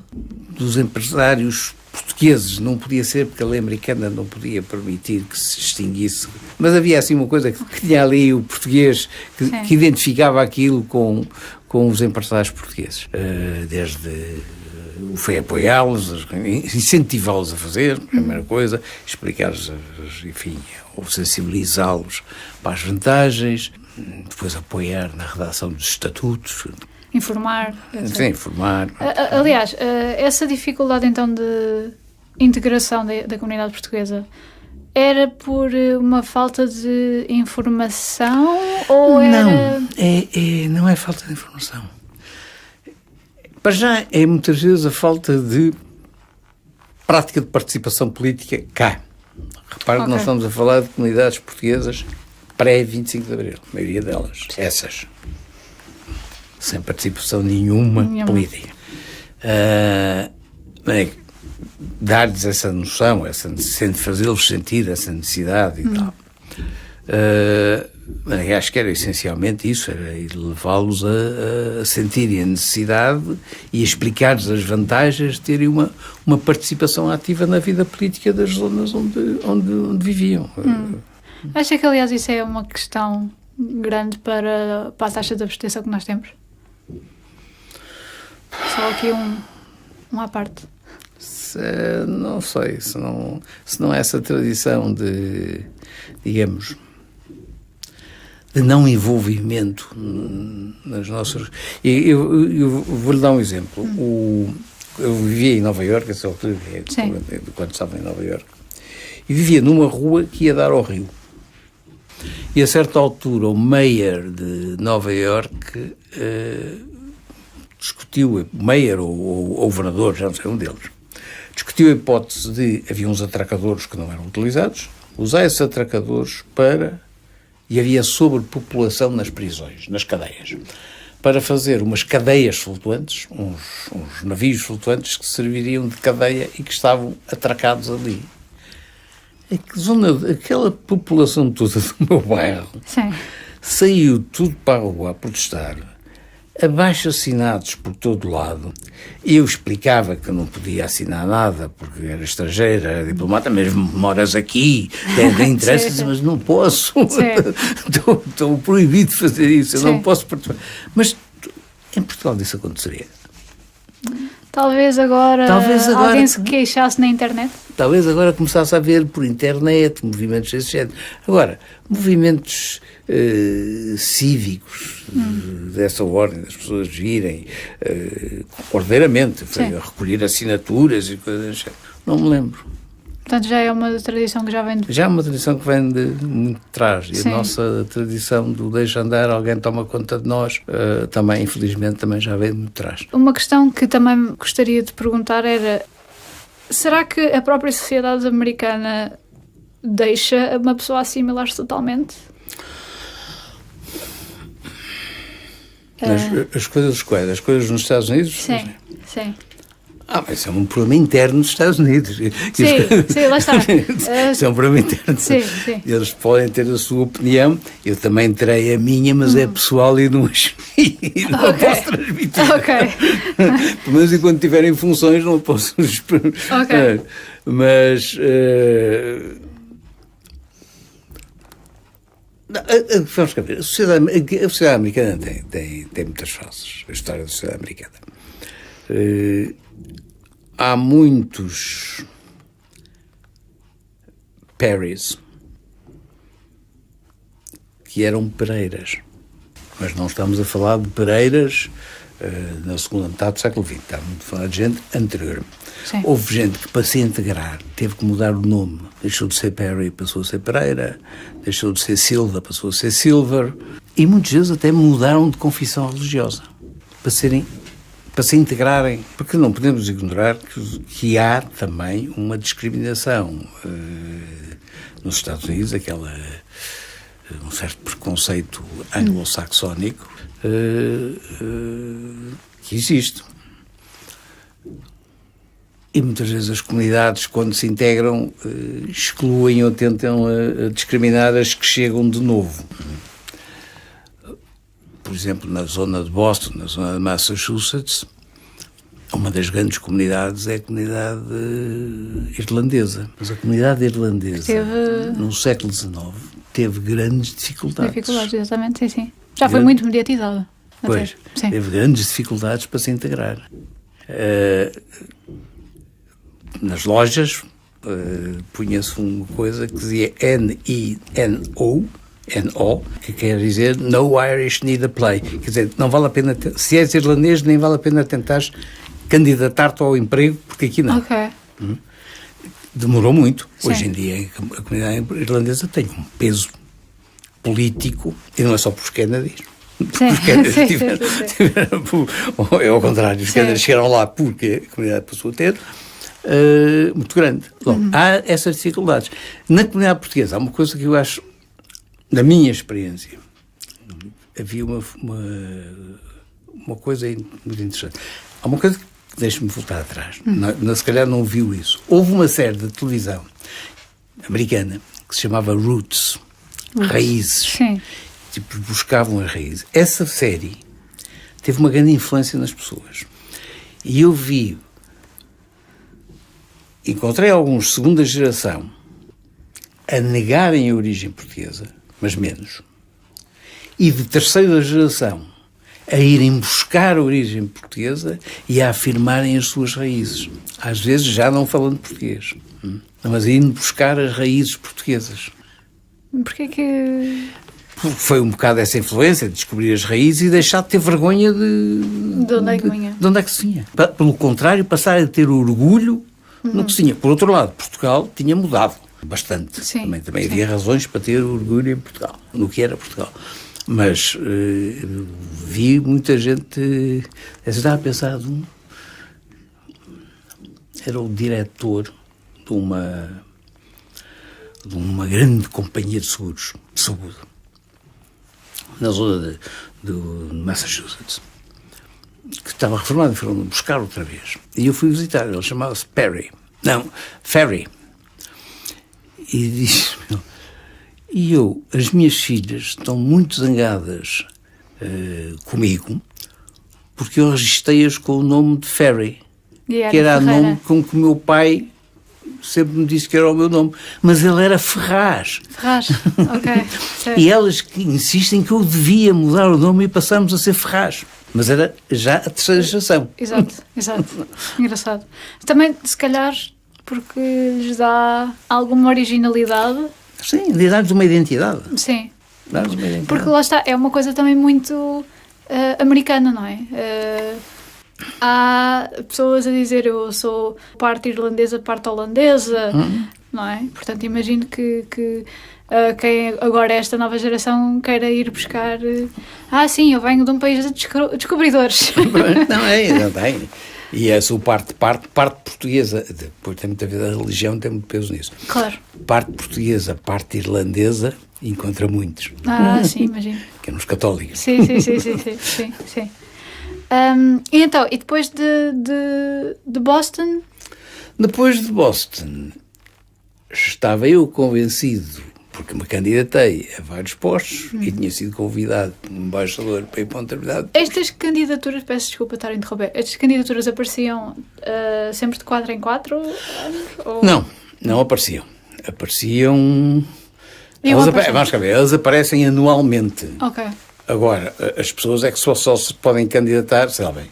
dos empresários portugueses. Não podia ser porque a lei americana não podia permitir que se extinguisse, mas havia assim uma coisa que tinha ali o português que identificava aquilo com os empresários portugueses, foi apoiá-los, incentivá-los a fazer, primeira coisa, explicar-lhes, enfim, ou sensibilizá-los para as vantagens, depois apoiar na redação dos estatutos. Informar. Sim, informar. Aliás, essa dificuldade então de integração da comunidade portuguesa era por uma falta de informação ou era... Não é falta de informação. Para já é muitas vezes a falta de prática de participação política cá. Repare que nós estamos a falar de comunidades portuguesas pré-25 de Abril, a maioria delas, essas, sem participação nenhuma política. Dar-lhes essa noção, fazê-los sentir essa necessidade e tal. Acho que era essencialmente isso, era levá-los a sentirem a necessidade e explicar-lhes as vantagens de terem uma participação ativa na vida política das zonas onde viviam. Acha que, aliás, isso é uma questão grande para a taxa de abstenção que nós temos? Só aqui uma à parte. Não sei, se não é essa tradição de, digamos, de não envolvimento nas nossas... Eu vou-lhe dar um exemplo. Eu vivia em Nova Iorque, essa altura, quando estava em Nova Iorque, e vivia numa rua que ia dar ao rio. E a certa altura o mayor de Nova Iorque discutiu, o mayor ou o governador, já não sei, um deles, discutiu a hipótese de havia uns atracadores que não eram utilizados, usar esses atracadores para e havia sobrepopulação nas prisões, nas cadeias, para fazer umas cadeias flutuantes, uns navios flutuantes que serviriam de cadeia e que estavam atracados ali. Aquela população toda do meu bairro saiu tudo para a rua a protestar, abaixo-assinados por todo lado. E eu explicava que eu não podia assinar nada, porque era estrangeira, era diplomata, mesmo moras aqui, tem interesse, mas não posso. Estou proibido de fazer isso, eu não posso participar. Mas em Portugal isso aconteceria. Talvez agora alguém se queixasse na internet. Talvez agora começasse a haver por internet movimentos desse género. Agora, movimentos cívicos dessa ordem, das pessoas virem ordeiramente, a recolher assinaturas e coisas desse género. Não me lembro. Portanto, já é uma tradição que já vem de... Já é uma tradição que vem de muito de trás. E a nossa tradição do deixa andar, alguém toma conta de nós, também, infelizmente, também já vem de muito de trás. Uma questão que também gostaria de perguntar era: será que a própria sociedade americana deixa uma pessoa assimilar-se totalmente? As coisas quais? As coisas nos Estados Unidos? Sim. Mas isso é um problema interno dos Estados Unidos. Sim, lá está. Isso é um problema interno. Sim. Eles podem ter a sua opinião, eu também terei a minha, mas é pessoal e não posso transmitir. Pelo menos enquanto tiverem funções não posso. Mas... vamos cá ver. A sociedade americana tem muitas faces. A história da sociedade americana. Há muitos Perrys que eram Pereiras, mas não estamos a falar de Pereiras na segunda metade do século XX, estamos a falar de gente anterior. Houve gente que, para se integrar, teve que mudar o nome, deixou de ser Perry, passou a ser Pereira, deixou de ser Silva, passou a ser Silver, e muitos deles até mudaram de confissão religiosa para se integrarem, porque não podemos ignorar que há também uma discriminação nos Estados Unidos, um certo preconceito anglo-saxónico que existe. E muitas vezes as comunidades, quando se integram, excluem ou tentam discriminar as que chegam de novo. Por exemplo, na zona de Boston, na zona de Massachusetts, uma das grandes comunidades é a comunidade irlandesa. Mas a comunidade irlandesa, no século XIX, teve grandes dificuldades. Exatamente, sim. Já foi muito mediatizada. Pois, teve grandes dificuldades para se integrar. Nas lojas, punha-se uma coisa que dizia N-I-N-O, que quer dizer No Irish Need a Play. Quer dizer, não vale a pena, se és irlandês, nem vale a pena tentares candidatar-te ao emprego, porque aqui não. Demorou muito. Hoje em dia a comunidade irlandesa tem um peso político, e não é só por os Kennedys. É ao contrário, os Kennedys chegaram lá porque a comunidade passou a ter muito grande. Logo, há essas dificuldades. Na comunidade portuguesa há uma coisa que eu acho, na minha experiência, havia uma coisa muito interessante. Há uma coisa que deixa-me voltar atrás. Se calhar não viu isso. Houve uma série de televisão americana que se chamava Roots. Raízes. Tipo, buscavam as raízes. Essa série teve uma grande influência nas pessoas. E eu encontrei alguns de segunda geração a negarem a origem portuguesa, mas menos. E de terceira geração a irem buscar a origem portuguesa e a afirmarem as suas raízes. Às vezes já não falando português, mas indo buscar as raízes portuguesas. Porquê que... Foi um bocado essa influência de descobrir as raízes e deixar de ter vergonha de onde é que vinha. De onde é que se vinha. Pelo contrário, passar a ter orgulho no que se tinha. Por outro lado, Portugal tinha mudado bastante. Também havia razões para ter orgulho em Portugal, no que era Portugal. Mas vi muita gente... Eu estava a pensar era o diretor de uma grande companhia de seguros de saúde. na zona do Massachusetts, que estava reformado e foram buscar outra vez. E eu fui visitar, ele chamava-se Ferry. E disse-me, as minhas filhas estão muito zangadas comigo, porque eu registrei-as com o nome de Ferry, que era o nome com que o meu pai sempre me disse que era o meu nome, mas ele era Ferraz. Ferraz, ok. E elas que insistem que eu devia mudar o nome e passarmos a ser Ferraz. Mas era já a terceira geração. Exato. Engraçado. Também, se calhar, porque lhes dá alguma originalidade. Sim, dá-lhes uma identidade. Sim. Dá-lhes uma identidade. Porque lá está, é uma coisa também muito americana, não é? Há pessoas a dizer eu sou parte irlandesa, parte holandesa, não é? Portanto, imagino que quem agora esta nova geração queira ir buscar sim, eu venho de um país de descobridores. Não tem. E a sua parte portuguesa, depois tem muito a ver, a religião tem muito peso nisso. Claro. Parte portuguesa, parte irlandesa, encontra muitos. Sim, imagino. Que é nos católicos. Sim. E então, e depois de Boston? Depois de Boston, estava eu convencido, porque me candidatei a vários postos e tinha sido convidado como embaixador para ir para uma determinada. Estas candidaturas, peço desculpa estar a interromper, estas candidaturas apareciam sempre de 4 em 4 anos? Ou... Não apareciam. Vamos cá ver, elas aparecem anualmente. Ok. Agora, as pessoas é que só se podem candidatar, sei lá bem,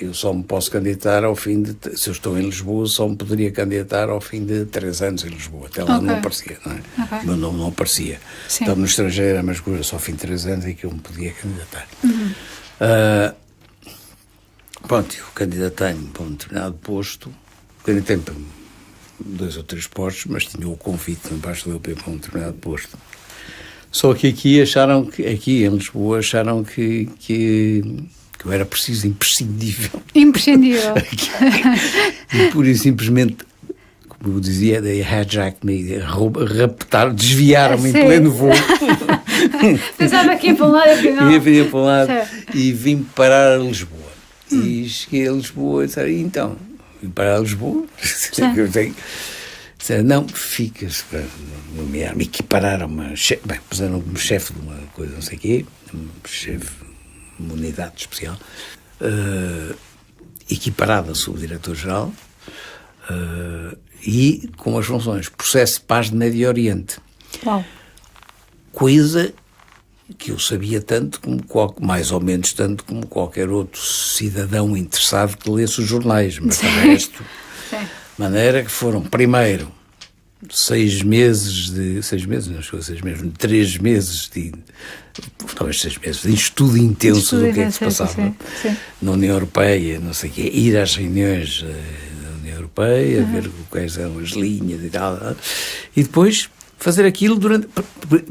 eu só me posso candidatar ao fim de, se eu estou em Lisboa, só me poderia candidatar ao fim de 3 anos em Lisboa, até lá não aparecia, não é? Okay. O meu nome não aparecia. Sim. Estava no estrangeiro, mas só ao fim de 3 anos é que eu me podia candidatar. Pronto, eu candidatei-me para um determinado posto, candidatei-me para 2 ou 3 postos, mas tinha o convite de embaixador para ir para um determinado posto. Só que aqui em Lisboa acharam que eu era preciso, imprescindível. Imprescindível. E pura e simplesmente, como eu dizia, they hijacked me, desviaram-me em pleno voo. Pensava que ia para um lado e afinal... Ia para um lado e vim parar a Lisboa. E cheguei a Lisboa e disse, então, vim parar a Lisboa, não, ficas para nomear-me, equipararam-me, puseram-me chefe de uma coisa, não sei o quê, chefe de uma unidade especial, equiparada sob o diretor-geral, e com as funções Processo de Paz de Médio Oriente. Uau. Coisa que eu sabia tanto, mais ou menos tanto, como qualquer outro cidadão interessado que lesse os jornais, mas de resto... maneira que foram, primeiro, 3 meses de estudo intenso do que é que se passava na União Europeia, não sei o quê, ir às reuniões da União Europeia, ver quais eram as linhas e tal, e depois fazer aquilo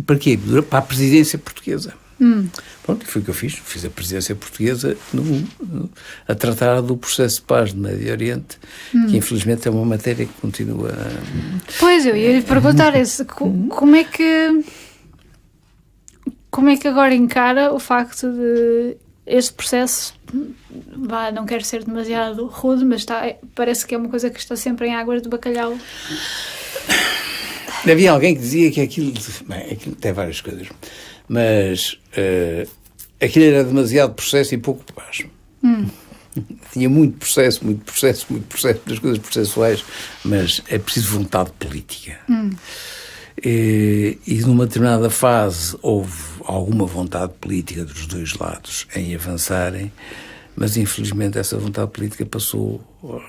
para quê? Para a presidência portuguesa. Pronto, foi o que eu fiz. Fiz a presidência portuguesa a tratar do processo de paz no Médio Oriente, que infelizmente é uma matéria que continua... Pois, eu ia lhe perguntar como é que agora encara o facto de este processo, não quero ser demasiado rude, mas parece que é uma coisa que está sempre em águas de bacalhau. Havia alguém que dizia que aquilo tem várias coisas, mas aquilo era demasiado processo e pouco paz. Tinha muito processo, muitas coisas processuais, mas é preciso vontade política. E numa determinada fase houve alguma vontade política dos dois lados em avançarem, mas infelizmente essa vontade política passou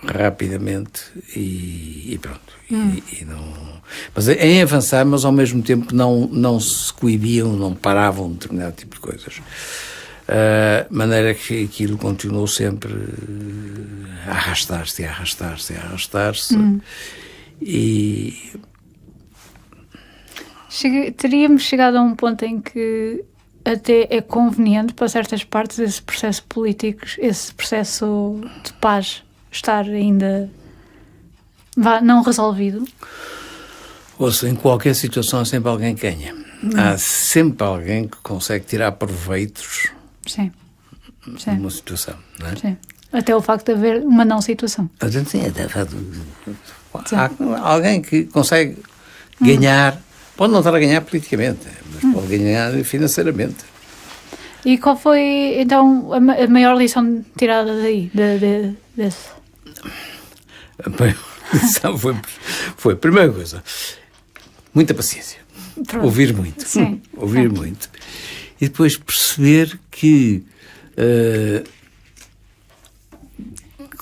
rapidamente e pronto. E não, mas em avançar, mas ao mesmo tempo não se coibiam, não paravam um determinado tipo de coisas. Maneira que aquilo continuou sempre a arrastar-se. E... Teríamos chegado a um ponto em que até é conveniente para certas partes esse processo político, esse processo de paz estar ainda não resolvido? Ouça, em qualquer situação há sempre alguém que ganha. Há sempre alguém que consegue tirar proveitos Sim. de uma situação, não é? Sim. Até o facto de haver uma não situação. Há alguém que consegue ganhar, pode não estar a ganhar politicamente, mas pode ganhar financeiramente. E qual foi, então, a maior lição tirada daí, desse? A maior lição foi a primeira coisa, muita paciência. Pronto. Ouvir muito. Sim. Ouvir muito. E depois perceber que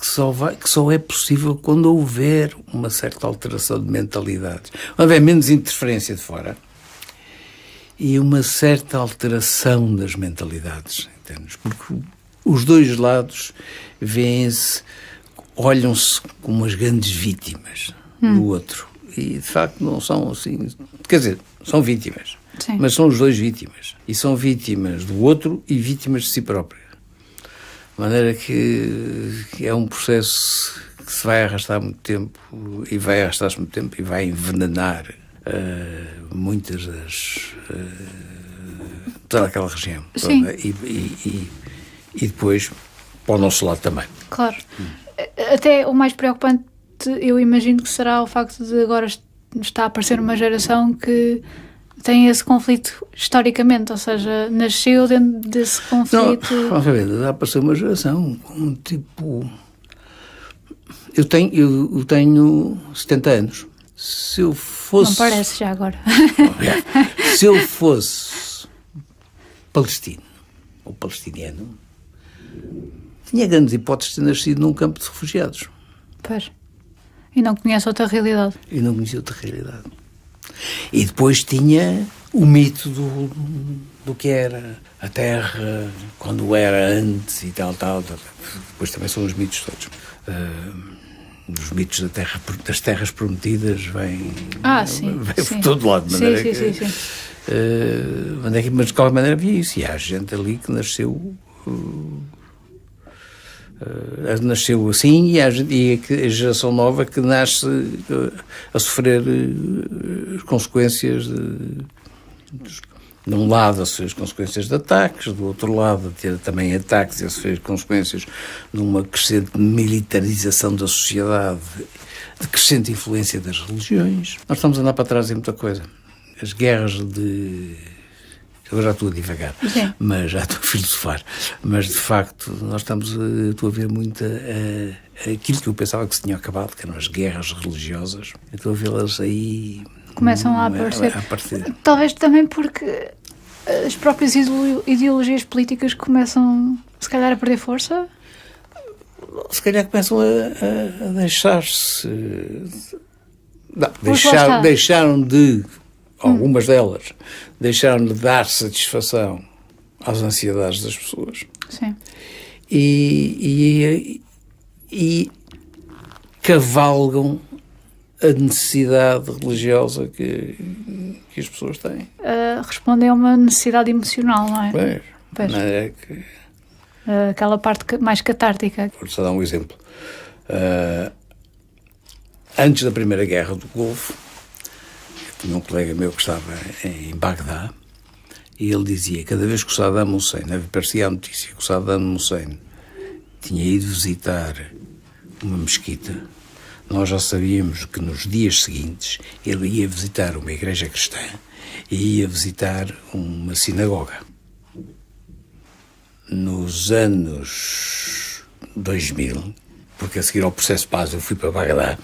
só é possível quando houver uma certa alteração de mentalidades. Quando houver menos interferência de fora e uma certa alteração das mentalidades, entendes? Porque os dois lados veem-se, olham-se como as grandes vítimas do outro. E, de facto, não são assim... Quer dizer, são vítimas. Sim. Mas são os dois vítimas. E são vítimas do outro e vítimas de si próprias. De maneira que é um processo que se vai arrastar muito tempo e vai arrastar-se muito tempo e vai envenenar muitas das... toda aquela região. Sim. Toda, e depois para o nosso lado também. Claro. Até o mais preocupante, eu imagino que será o facto de agora está a aparecer uma geração que tem esse conflito historicamente, ou seja, nasceu dentro desse conflito. Não, vamos ver, dá para ser uma geração com tipo... Eu tenho 70 anos. Se eu fosse... Não parece já agora. Se eu fosse palestino ou palestiniano, tinha grandes hipóteses de ter nascido num campo de refugiados. Pois. E não conhece outra realidade. E não conhecia outra realidade. E depois tinha o mito do que era a terra, quando era antes e tal. Depois também são os mitos todos. Os mitos das terras prometidas vêm por todo lado. De maneira sim. Mas de qualquer maneira havia isso. E há gente ali que nasceu... nasceu assim e a geração nova que nasce a sofrer as consequências de um lado a sofrer as consequências de ataques, do outro lado a ter também ataques e a sofrer as consequências de uma crescente militarização da sociedade, de crescente influência das religiões. Nós estamos a andar para trás em muita coisa. As guerras eu já estou a divagar, mas já estou a filosofar. Mas, de facto, estou a ver muito aquilo que eu pensava que se tinha acabado, que eram as guerras religiosas. Eu estou a vê-las aí... Começam a aparecer. Talvez também porque as próprias ideologias políticas começam, se calhar, a perder força? Se calhar começam a deixar-se... Não, deixaram de... Algumas delas deixaram de dar satisfação às ansiedades das pessoas. Sim. E cavalgam a necessidade religiosa que as pessoas têm. Respondem a uma necessidade emocional, não é? Pois. Não é que... aquela parte mais catártica. Vou só dar um exemplo. Antes da Primeira Guerra do Golfo, tinha um colega meu que estava em Bagdá e ele dizia, cada vez que o Saddam Hussein, aparecia a notícia que o Saddam Hussein tinha ido visitar uma mesquita, nós já sabíamos que nos dias seguintes ele ia visitar uma igreja cristã e ia visitar uma sinagoga. Nos anos 2000, porque a seguir ao processo de paz eu fui para Bagdá,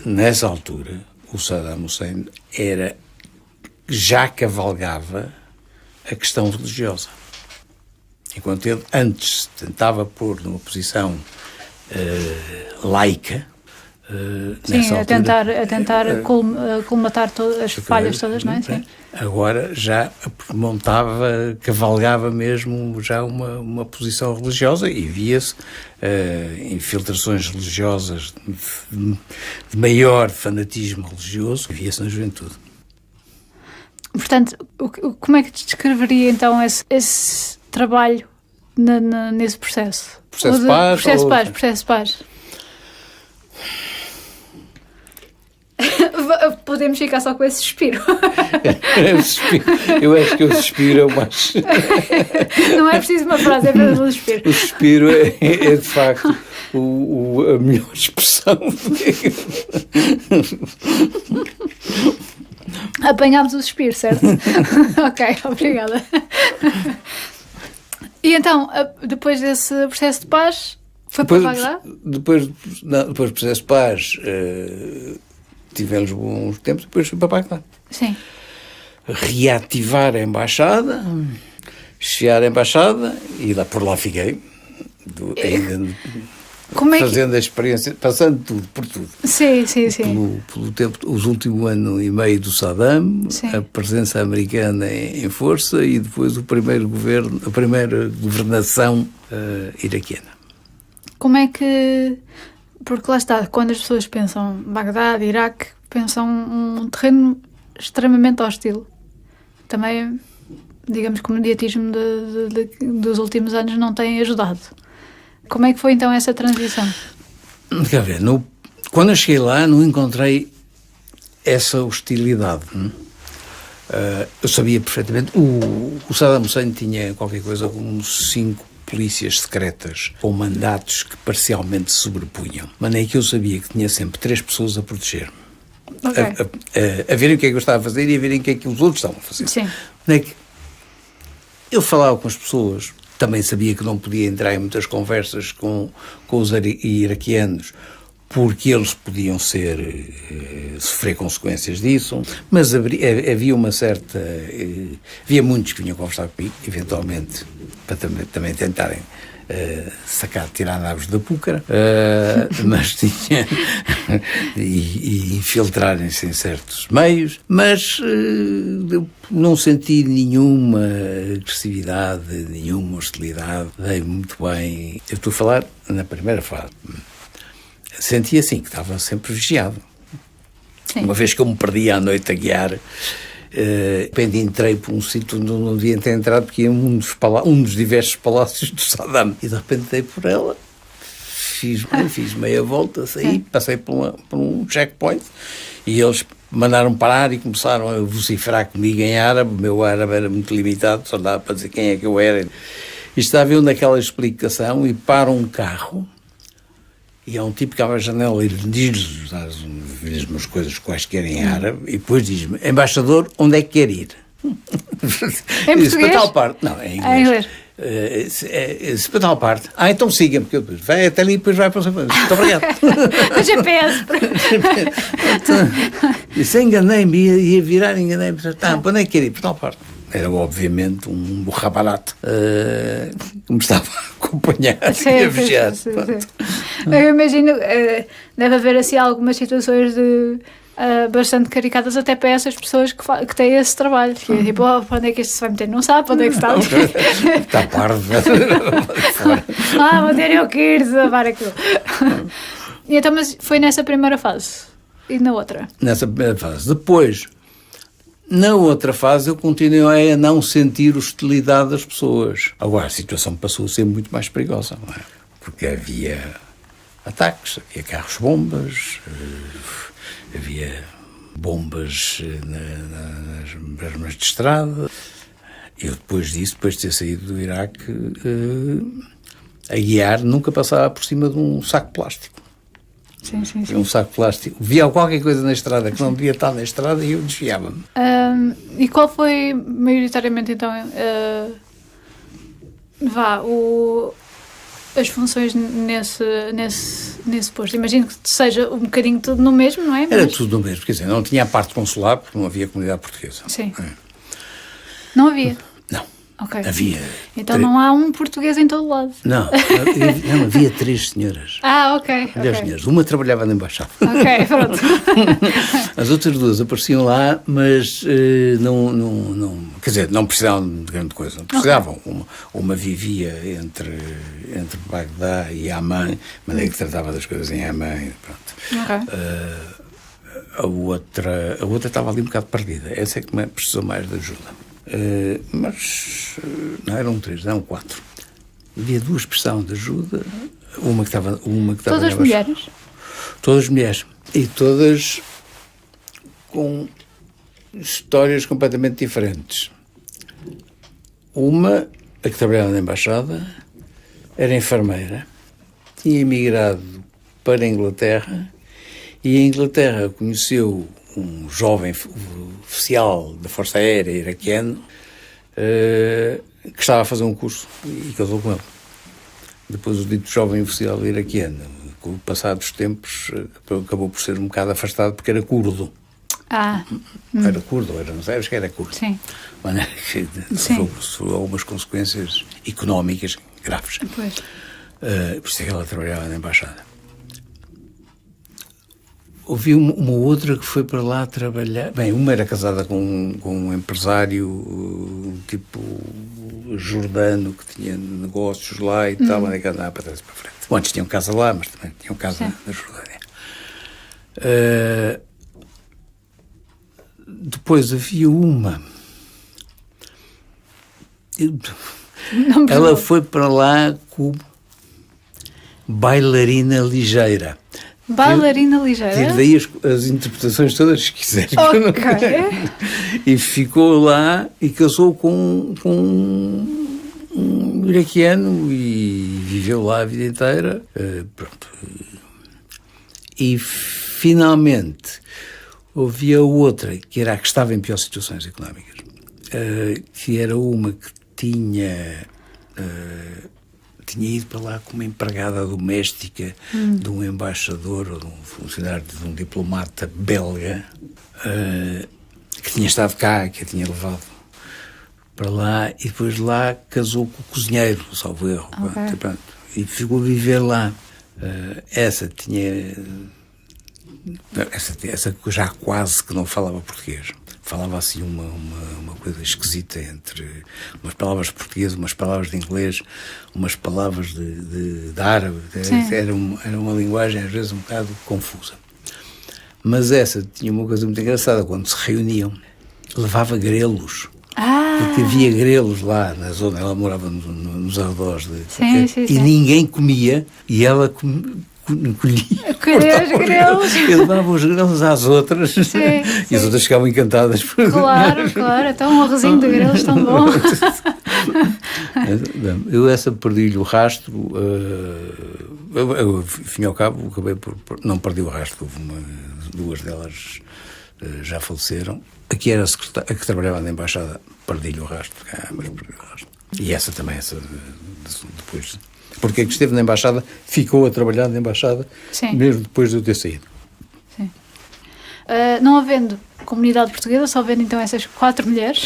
nessa altura o Saddam Hussein já cavalgava a questão religiosa. Enquanto ele antes tentava pôr numa posição laica, sim, a tentar colmatar todas as falhas todas, não é? Sim. Agora já cavalgava mesmo já uma posição religiosa e via-se infiltrações religiosas de maior fanatismo religioso, via-se na juventude. Portanto, como é que descreveria então esse trabalho nesse processo? Processo de paz? Processo de paz. Podemos ficar só com esse suspiro. Eu acho que o suspiro é o mais... Não é preciso uma frase, é apenas um suspiro. O suspiro é de facto a melhor expressão. Apanhámos o suspiro, certo? Ok, obrigada. E então, depois desse processo de paz, foi para Bagdá? Depois do processo de paz, tivemos bons tempos, depois fui para Bagdá. Sim. Reativar a embaixada, chefiar a embaixada, e por lá fiquei. Ainda fazendo a experiência, passando tudo, por tudo. Sim. Pelo tempo, os últimos ano e meio do Saddam, sim, a presença americana em força e depois a primeira governação iraquiana. Como é que... Porque lá está, quando as pessoas pensam Bagdá, Iraque, pensam um terreno extremamente hostil. Também, digamos que o mediatismo dos últimos anos não tem ajudado. Como é que foi então essa transição? Quer ver, quando eu cheguei lá não encontrei essa hostilidade. Eu sabia perfeitamente, o Saddam Hussein tinha qualquer coisa como 5 polícias secretas com mandatos que parcialmente se sobrepunham. Mas nem que eu sabia que tinha sempre 3 pessoas a proteger-me. Okay. A verem o que é que eu estava a fazer e a verem o que é que os outros estavam a fazer. Sim. Eu falava com as pessoas, também sabia que não podia entrar em muitas conversas com os iraquianos, porque eles podiam sofrer consequências disso, mas havia uma certa... havia muitos que vinham conversar comigo, eventualmente, para também tentarem tirar naves da púcara, mas tinha... e infiltrarem-se em certos meios, mas não senti nenhuma agressividade, nenhuma hostilidade, dei muito bem. Eu estou a falar na primeira fase. Senti assim, que estava sempre vigiado. Sim. Uma vez que eu me perdia à noite a guiar, de repente entrei por um sítio onde não devia ter entrado, porque ia um dos diversos palácios do Saddam. E de repente dei por ela, fiz meia volta, saí, passei por um checkpoint, e eles mandaram parar e começaram a vociferar comigo em árabe. O meu árabe era muito limitado, só dava para dizer quem é que eu era. E estava eu naquela explicação e para um carro, e há um tipo que abre a janela e diz-lhes as mesmas coisas quaisquer em árabe, e depois diz-me: embaixador, onde é que quer ir? Em português? Para tal parte. Não, é em inglês. Para tal parte. Então siga-me, porque eu depois vai até ali e depois vai para o seu país. Muito obrigado. O GPS. Disse, enganei-me, ia virar, enganei-me. Para onde é que quer ir? Para tal parte. Era obviamente um burra-barato que me estava a acompanhar e a vigiar. Sim. Eu imagino, deve haver assim algumas situações bastante caricadas até para essas pessoas que têm esse trabalho. Que é tipo, para onde é que este se vai meter? Não sabe para onde é que está. Está parvo. Vou ter eu que ir desabar aquilo. E então, mas foi nessa primeira fase? E na outra? Nessa primeira fase. Depois... Na outra fase eu continuei a não sentir hostilidade das pessoas. Agora a situação passou a ser muito mais perigosa, não é? Porque havia ataques, havia carros-bombas, havia bombas nas ruas de estrada. Eu depois disso, depois de ter saído do Iraque, a guiar nunca passava por cima de um saco de plástico. Sim. Um saco de plástico. Via qualquer coisa na estrada que não devia estar na estrada e eu desviava-me. E qual foi, maioritariamente, então, as funções nesse posto? Imagino que seja um bocadinho tudo no mesmo, não é? Era tudo no mesmo, quer dizer, não tinha a parte consular porque não havia comunidade portuguesa. Sim. Não havia? Não. Okay. Havia. Então não há um português em todo lado. Não, havia 3 senhoras. Ok. 3 senhoras. Uma trabalhava na embaixada. Ok, pronto. As outras 2 apareciam lá, mas quer dizer, não precisavam de grande coisa. Não precisavam. Okay. Uma vivia entre Bagdá e Amman, mas é que tratava das coisas em Amman. Pronto. Okay. A outra estava ali um bocado perdida. Essa é que precisou mais de ajuda. Mas não eram 3, eram 4. Havia 2 que precisavam de ajuda. Uma que estava todas mulheres? Todas mulheres. E todas com histórias completamente diferentes. Uma, a que trabalhava na embaixada, era enfermeira, tinha emigrado para a Inglaterra e em Inglaterra conheceu um jovem oficial da Força Aérea iraquiano que estava a fazer um curso e casou com ele. Depois o dito jovem oficial iraquiano, com o passar dos tempos, acabou por ser um bocado afastado porque era curdo. Era curdo, não sei, acho que era curdo. Sim. Maneira que sofreu algumas consequências económicas graves. Pois. Por isso é que ela trabalhava na embaixada. Houve uma outra que foi para lá trabalhar. Bem, uma era casada com um empresário tipo jordano que tinha negócios lá e tal, mas que andava para trás e para frente. Bom, antes tinham casa lá, mas também tinham casa na Jordânia. Depois havia uma. Ela foi para lá como bailarina ligeira. Bailarina ligeira? Tire daí as interpretações todas que quiser. Ok. E ficou lá e casou com um iraquiano e viveu lá a vida inteira. Pronto. E finalmente havia outra, que era a que estava em piores situações económicas, que era uma que tinha ido para lá como empregada doméstica de um embaixador ou de um funcionário, de um diplomata belga, que tinha estado cá, que a tinha levado para lá, e depois lá casou com o cozinheiro, salvo erro. Okay. Pronto, e ficou a viver lá. Essa já quase que não falava português. Falava assim uma coisa esquisita entre umas palavras de português, umas palavras de inglês, umas palavras de árabe. Era uma linguagem às vezes um bocado confusa. Mas essa tinha uma coisa muito engraçada. Quando se reuniam, levava grelos. Porque havia grelos lá na zona. Ela morava nos arredores. E ninguém comia. E ela colhia. Colhia os grelos. E levava os grelos às outras. E as outras ficavam encantadas. Claro. Então um arrozinho de grelos tão bom. Eu essa perdi-lhe o rastro. Eu, fim ao cabo, acabei não perdi o rastro. Houve duas delas já faleceram. Aqui era a que trabalhava na embaixada, perdi-lhe o rastro. Mas perdi o rastro. E essa também, depois. Porque a que esteve na embaixada ficou a trabalhar na embaixada, mesmo depois de eu ter saído. Sim. Não havendo comunidade portuguesa, só havendo então essas 4 mulheres,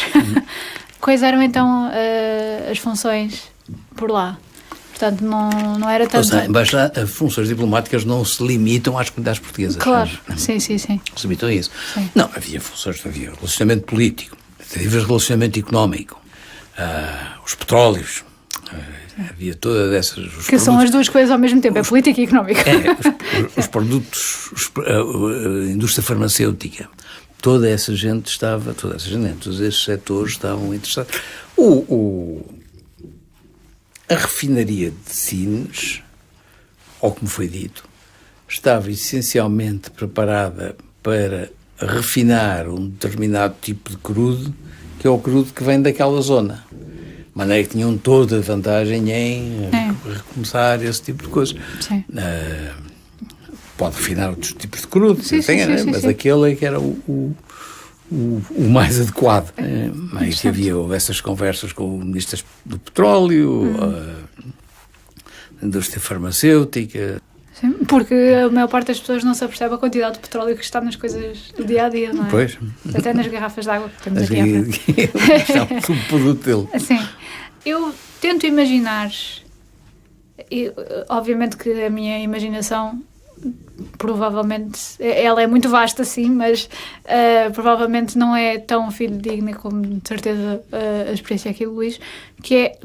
quais eram então as funções por lá? Portanto, não era tanto... Ou seja, as funções diplomáticas não se limitam às comunidades portuguesas. Claro, sim. Se limitam a isso. Sim. Não, havia funções, havia relacionamento político, havia relacionamento económico, os petróleos, havia todas essas... Que são as duas coisas ao mesmo tempo, é política e económica. Os produtos, a indústria farmacêutica, toda essa gente, todos esses setores estavam interessados. A refinaria de Sines, ou como foi dito, estava essencialmente preparada para refinar um determinado tipo de crudo, que é o crudo que vem daquela zona. De maneira que tinham toda a vantagem em recomeçar esse tipo de coisas. Pode refinar outros tipos de crudo, mas aquele é que era o mais adequado. Mas houve essas conversas com o Ministro do Petróleo, a indústria farmacêutica. Sim, porque a maior parte das pessoas não se apercebe a quantidade de petróleo que está nas coisas do dia a dia, não é? Pois. Até nas garrafas de água que temos aqui à frente. É um subproduto dele. Sim. Eu tento imaginar, obviamente que a minha imaginação provavelmente, ela é muito vasta sim, mas provavelmente não é tão fidedigna como de certeza a experiência aqui do Luís, que é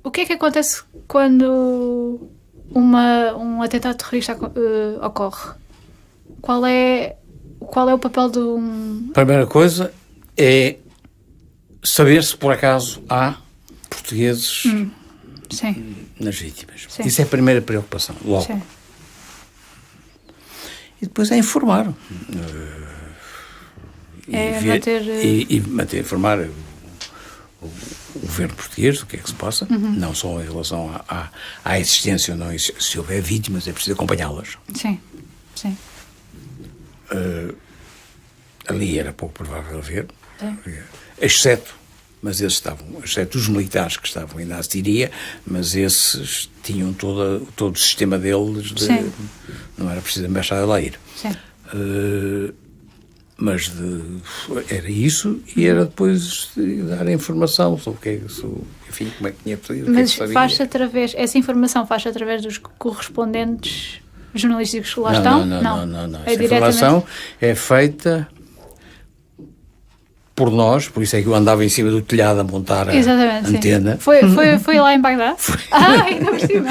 o que é que acontece quando um atentado terrorista ocorre? Qual é o papel de um... A primeira coisa é saber se por acaso há portugueses nas vítimas. Sim. Isso é a primeira preocupação, logo. Sim. E depois é informar. informar o governo português do que é que se passa, não só em relação à existência ou não, se houver vítimas é preciso acompanhá-las. Sim. Ali era pouco provável haver, exceto os militares que estavam ainda à Síria, mas esses tinham todo o sistema deles, não era preciso a embaixada lá ir. Mas era isso, e era depois dar a informação sobre enfim, como é que tinha pedido. Mas essa informação faz-se através dos correspondentes jornalísticos que lá estão? Não. Essa informação é feita por nós, por isso é que eu andava em cima do telhado a montar a antena. Foi lá em Bagdá? Ainda por cima.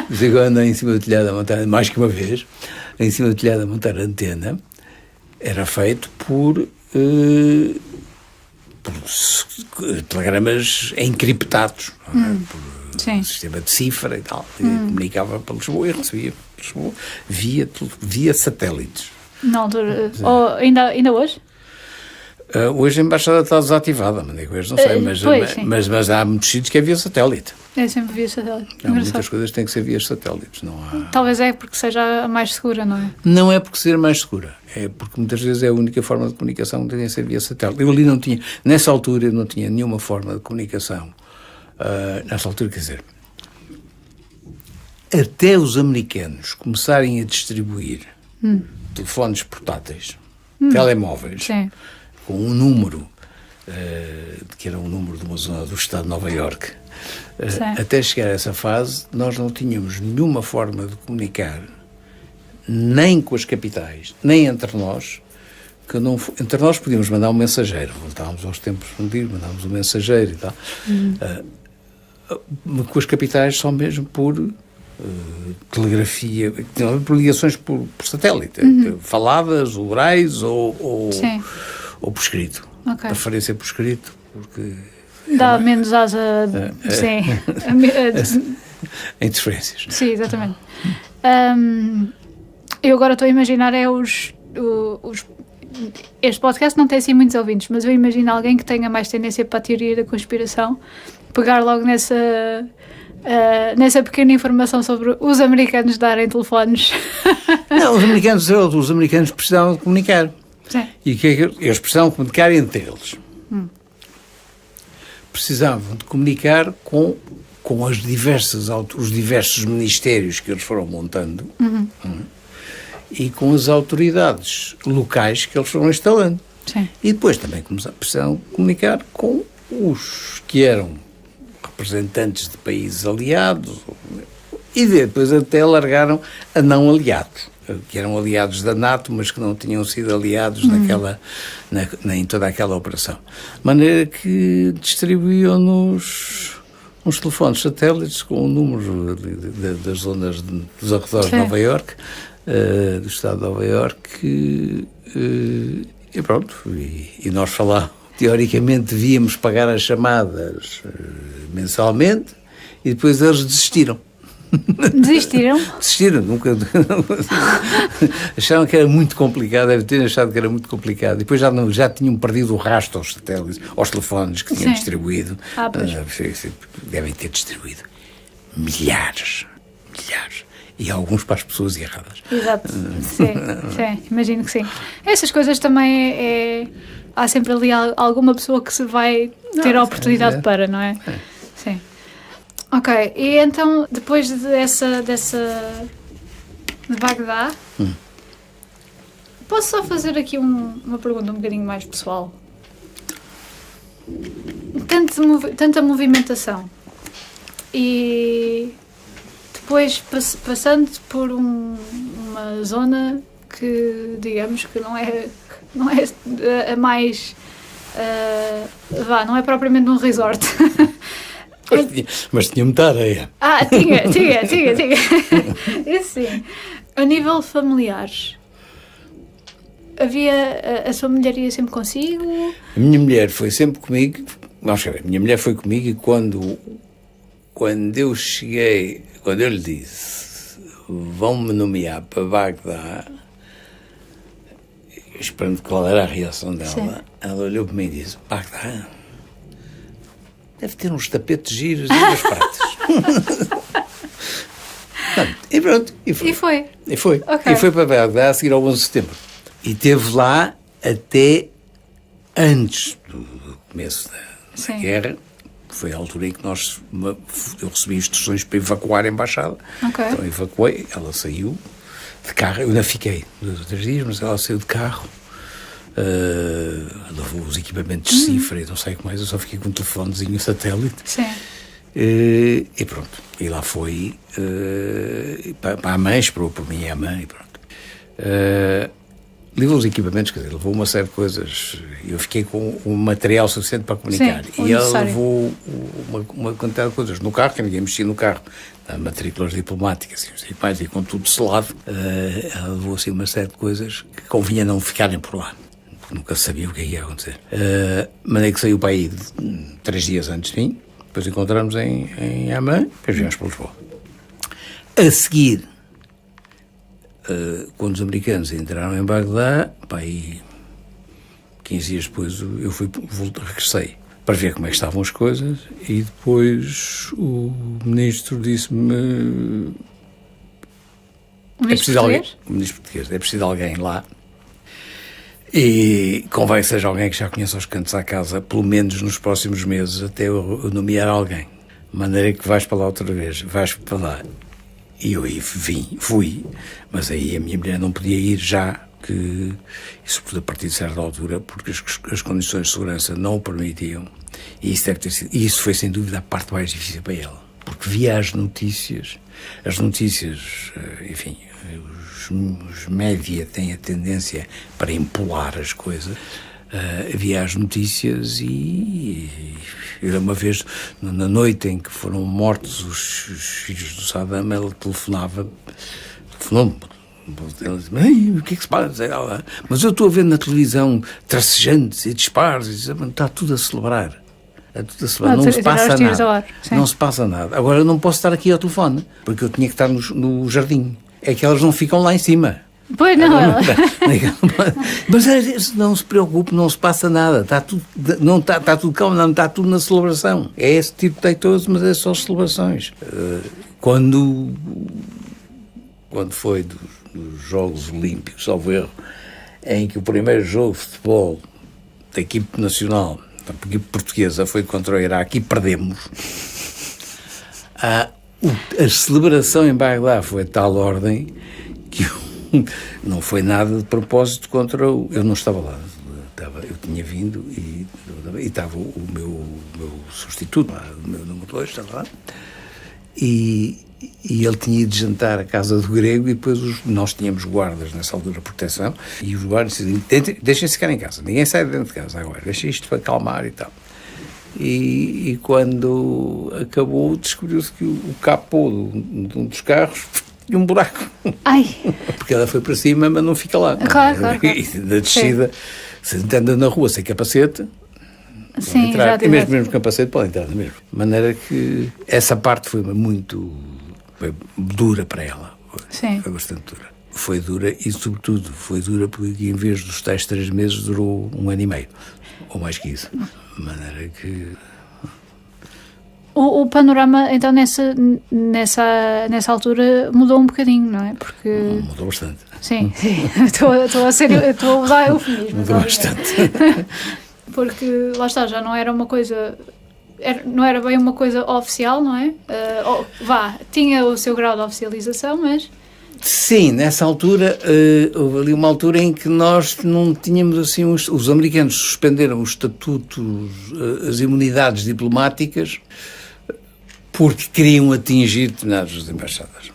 Por isso é que eu andei em cima do telhado a montar, mais que uma vez, em cima do telhado a montar a antena. Era feito por telegramas encriptados, por um sistema de cifra e tal. Comunicava para Lisboa e recebia para Lisboa via satélites. Na altura, ainda hoje? Hoje a embaixada está desativada, não sei, mas há muitos sítios que é via satélite. É sempre via satélite. Muitas coisas têm que ser via satélites. Não há... Talvez é porque seja a mais segura, não é? Não é porque ser mais segura, é porque muitas vezes é a única forma de comunicação que tem que ser via satélite. Eu ali nessa altura, eu não tinha nenhuma forma de comunicação. Nessa altura, quer dizer, até os americanos começarem a distribuir telefones portáteis, telemóveis, com um número, que era um número de uma zona do estado de Nova Iorque, até chegar a essa fase, nós não tínhamos nenhuma forma de comunicar, nem com as capitais, nem entre nós, entre nós podíamos mandar um mensageiro, voltávamos aos tempos antigos, mandávamos um mensageiro e tal, com as capitais só mesmo por telegrafia, por ligações por satélite, faladas, orais ou por escrito. Preferência por escrito, porque dá menos asa a interferências. Sim, exatamente. Eu agora estou a imaginar este podcast não tem assim muitos ouvintes, mas eu imagino alguém que tenha mais tendência para a teoria da conspiração pegar logo nessa pequena informação sobre os americanos darem telefones. Não, os americanos precisavam de comunicar. E eles precisavam de comunicar entre eles. Precisavam de comunicar com os diversos ministérios que eles foram montando e com as autoridades locais que eles foram instalando. E depois também precisavam comunicar com os que eram representantes de países aliados e depois até alargaram a não aliados, que eram aliados da NATO, mas que não tinham sido aliados em toda aquela operação. De maneira que distribuíam-nos uns telefones satélites com o número das zonas dos arredores de Nova Iorque, do estado de Nova Iorque, e pronto. E nós falávamos, teoricamente devíamos pagar as chamadas mensalmente, e depois eles desistiram. Desistiram? Desistiram, nunca. Acharam que era muito complicado, devem ter achado que era muito complicado. Depois já tinham perdido o rastro aos satélites, aos telefones que tinham distribuído. Devem ter distribuído milhares. E alguns para as pessoas erradas. Exato. Sim, imagino que sim. Essas coisas também há sempre ali alguma pessoa que se vai ter a oportunidade para, não é? Sim. Ok, e então, depois de Bagdá, posso só fazer aqui uma pergunta um bocadinho mais pessoal? Tanta movimentação e depois passando por uma zona que, digamos, que não é a mais... não é propriamente um resort. Mas tinha muita areia. Tinha. Isso sim. A nível familiar, a sua mulher ia sempre consigo? A minha mulher foi sempre comigo. Vamos ver, a minha mulher foi comigo e quando eu cheguei, quando eu lhe disse, vão-me nomear para Bagdá, esperando qual era a reação dela. Sim. Ela olhou para mim e disse: Bagdá, deve ter uns tapetes giros e umas pratas. E pronto. E foi. Ok. E foi para Bagdá a seguir ao 11 de setembro. E esteve lá até antes do começo da guerra. Foi a altura em que eu recebi instruções para evacuar a embaixada. Okay. Então evacuei, ela saiu de carro, eu ainda fiquei 2 ou 3 dias, mas ela saiu de carro, levou os equipamentos de cifra e não sei o que mais, eu só fiquei com um telefonezinho satélite. Sim. E pronto, e lá foi para a mãe, esperou por mim e a mãe, e pronto. Levou os equipamentos, quer dizer, levou uma série de coisas. Eu fiquei com o material suficiente para comunicar. Sim, e ela levou uma quantidade de coisas no carro, que ninguém mexia no carro, matrículas diplomáticas e mais, e com tudo selado. Ela levou assim uma série de coisas que convinha não ficarem por lá, porque nunca sabia o que ia acontecer. Mandei que saiu para aí 3 dias antes de mim, depois encontramos em Amman, depois viemos para Lisboa. A seguir, quando os americanos entraram em Bagdá, pá, aí 15 dias depois eu regressei para ver como é que estavam as coisas, e depois o ministro disse-me: O ministro português? O ministro português, é preciso alguém lá, e convém que seja alguém que já conheça os cantos à casa, pelo menos nos próximos meses, até eu nomear alguém, de maneira que vais para lá outra vez, vais para lá. E eu aí fui, mas aí a minha mulher não podia ir já, que isso a partir de certa altura, porque as condições de segurança não o permitiam, e isso deve ter sido, e isso foi sem dúvida a parte mais difícil para ela, porque via as notícias, enfim, os média têm a tendência para empolar as coisas. Havia as notícias e uma vez, na noite em que foram mortos os filhos do Saddam, ela telefonou-me, ela disse: o que é que se passa? Mas eu estou a ver na televisão tracejantes e disparos, e está tudo a celebrar. Não se passa nada. Não se passa nada. Agora eu não posso estar aqui ao telefone, porque eu tinha que estar no jardim. É que elas não ficam lá em cima. Pois não, ela. Mas não se preocupe, não se passa nada, está tudo calmo, não, está tudo na celebração. É esse tipo de deitoso, mas é só celebrações. Quando foi dos Jogos Olímpicos, salvo erro, em que o primeiro jogo de futebol da equipe nacional, da equipe portuguesa, foi contra o Iraque e perdemos, a celebração em Bagdá foi de tal ordem que não foi nada de propósito contra o... Eu não estava lá, eu tinha vindo e estava o meu substituto, o meu número 2, estava lá, e ele tinha ido jantar à casa do grego, e depois nós tínhamos guardas nessa altura de proteção, e os guardas diziam: deixem-se ficar em casa, ninguém sai de dentro de casa agora, deixem isto para acalmar e tal. E quando acabou, descobriu-se que o capô de um dos carros e um buraco. Ai. Porque ela foi para cima, mas não fica lá. Claro. E da descida, se anda na rua sem capacete, sim, entrar, e mesmo capacete pode entrar na mesma. De maneira que essa parte foi dura para ela. Sim. Foi bastante dura. Foi dura e, sobretudo, foi dura porque, em vez dos tais 3 meses, durou 1 ano e meio. Ou mais que isso. De maneira que... O panorama, então, nessa altura mudou um bocadinho, não é? Porque... Mudou bastante. Sim. Estou a usar eufemismo. Mudou bastante. Porque, lá está, já não era uma coisa... não era bem uma coisa oficial, não é? Tinha o seu grau de oficialização, mas... Sim, nessa altura, houve ali uma altura em que nós não tínhamos assim... Os americanos suspenderam os estatutos, as imunidades diplomáticas, porque queriam atingir determinadas embaixadas.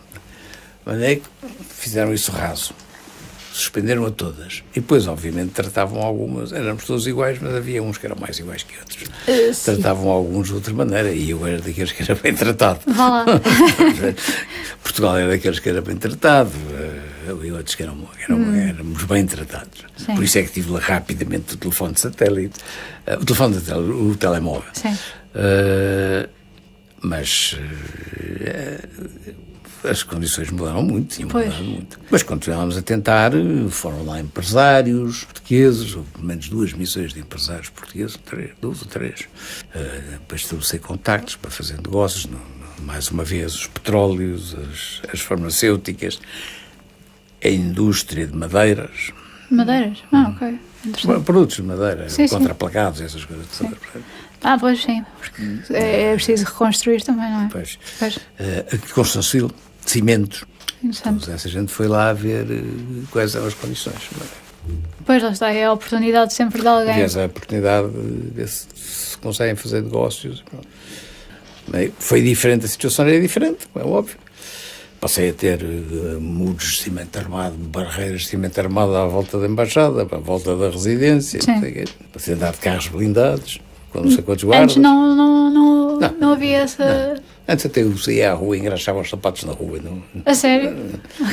Mas é que fizeram isso raso. Suspenderam a todas. E depois, obviamente, tratavam algumas, éramos todos iguais, mas havia uns que eram mais iguais que outros. Tratavam alguns de outra maneira, e eu era daqueles que era bem tratado. Vá lá. Portugal era daqueles que era bem tratado, e outros que éramos bem tratados. Sim. Por isso é que tive lá rapidamente o telefone de satélite, o telemóvel. Sim. Mas as condições mudaram muito, tinham mudado muito. Mas continuámos a tentar, foram lá empresários portugueses, houve pelo menos 2 missões de empresários portugueses, 2 ou 3, para estabelecer contactos, para fazer negócios, mais uma vez os petróleos, as farmacêuticas, a indústria de madeiras. Madeiras? Ok. Produtos de madeira, contraplacados, essas coisas todas. Pois sim, porque é preciso reconstruir também, não é? Pois. A construção civil, cimentos. Então, essa gente foi lá ver quais eram as condições. Pois, lá está, é a oportunidade sempre de alguém. Aliás, a oportunidade de ver se conseguem fazer negócios. Foi diferente, a situação era diferente, é óbvio. Passei a ter muros de cimento armado, barreiras de cimento armado à volta da embaixada, à volta da residência. Passei a andar de carros blindados, com não sei quantos guardas. Antes não havia essa... Não. Antes até eu saía à rua e engraxava os sapatos na rua. Não... A sério?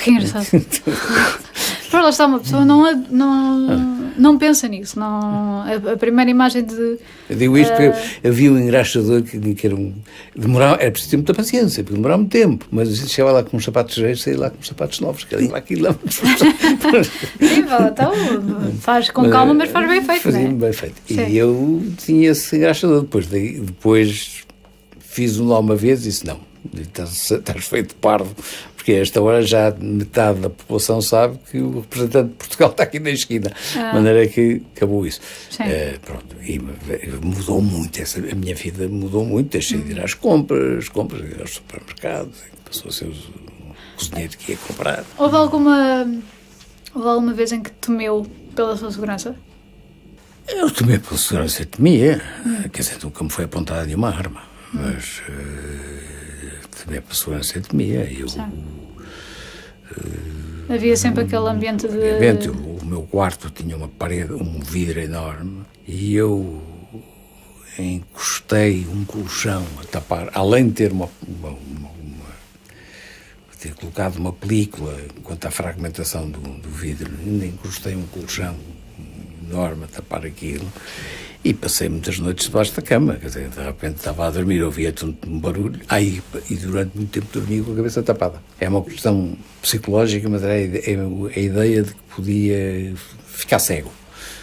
Que engraçado. Mas lá está, uma pessoa não pensa nisso. Não, a primeira imagem de... Eu digo isto porque havia um engraxador que era demorava, era preciso ter muita paciência, porque demorava muito tempo. Mas chegava lá com uns sapatos velhos, saía lá com uns sapatos novos, que ali, aquilo lá. Sim, então faz com calma, mas faz bem feito. Fazia bem feito. E eu tinha esse engraxador. Depois fiz-o lá uma vez e disse, não, estás feito parvo, porque a esta hora já metade da população sabe que o representante de Portugal está aqui na esquina, de maneira que acabou isso. Pronto, e mudou muito, a minha vida mudou muito, deixei de ir às compras, ir aos supermercados, passou a ser o cozinheiro que ia comprar. Houve alguma vez em que temeu pela sua segurança? Eu temia pela segurança, temia, quer dizer, nunca me foi apontada nenhuma arma. Mas também a segurança temia. Havia sempre aquele ambiente de... O meu quarto tinha uma parede, um vidro enorme, e eu encostei um colchão a tapar, além de ter ter colocado uma película quanto à fragmentação do vidro, ainda encostei um colchão enorme a tapar aquilo. E passei muitas noites debaixo da cama, quer dizer, de repente estava a dormir, ouvia um barulho, e durante muito tempo dormia com a cabeça tapada. É uma questão psicológica, mas é a ideia de que podia ficar cego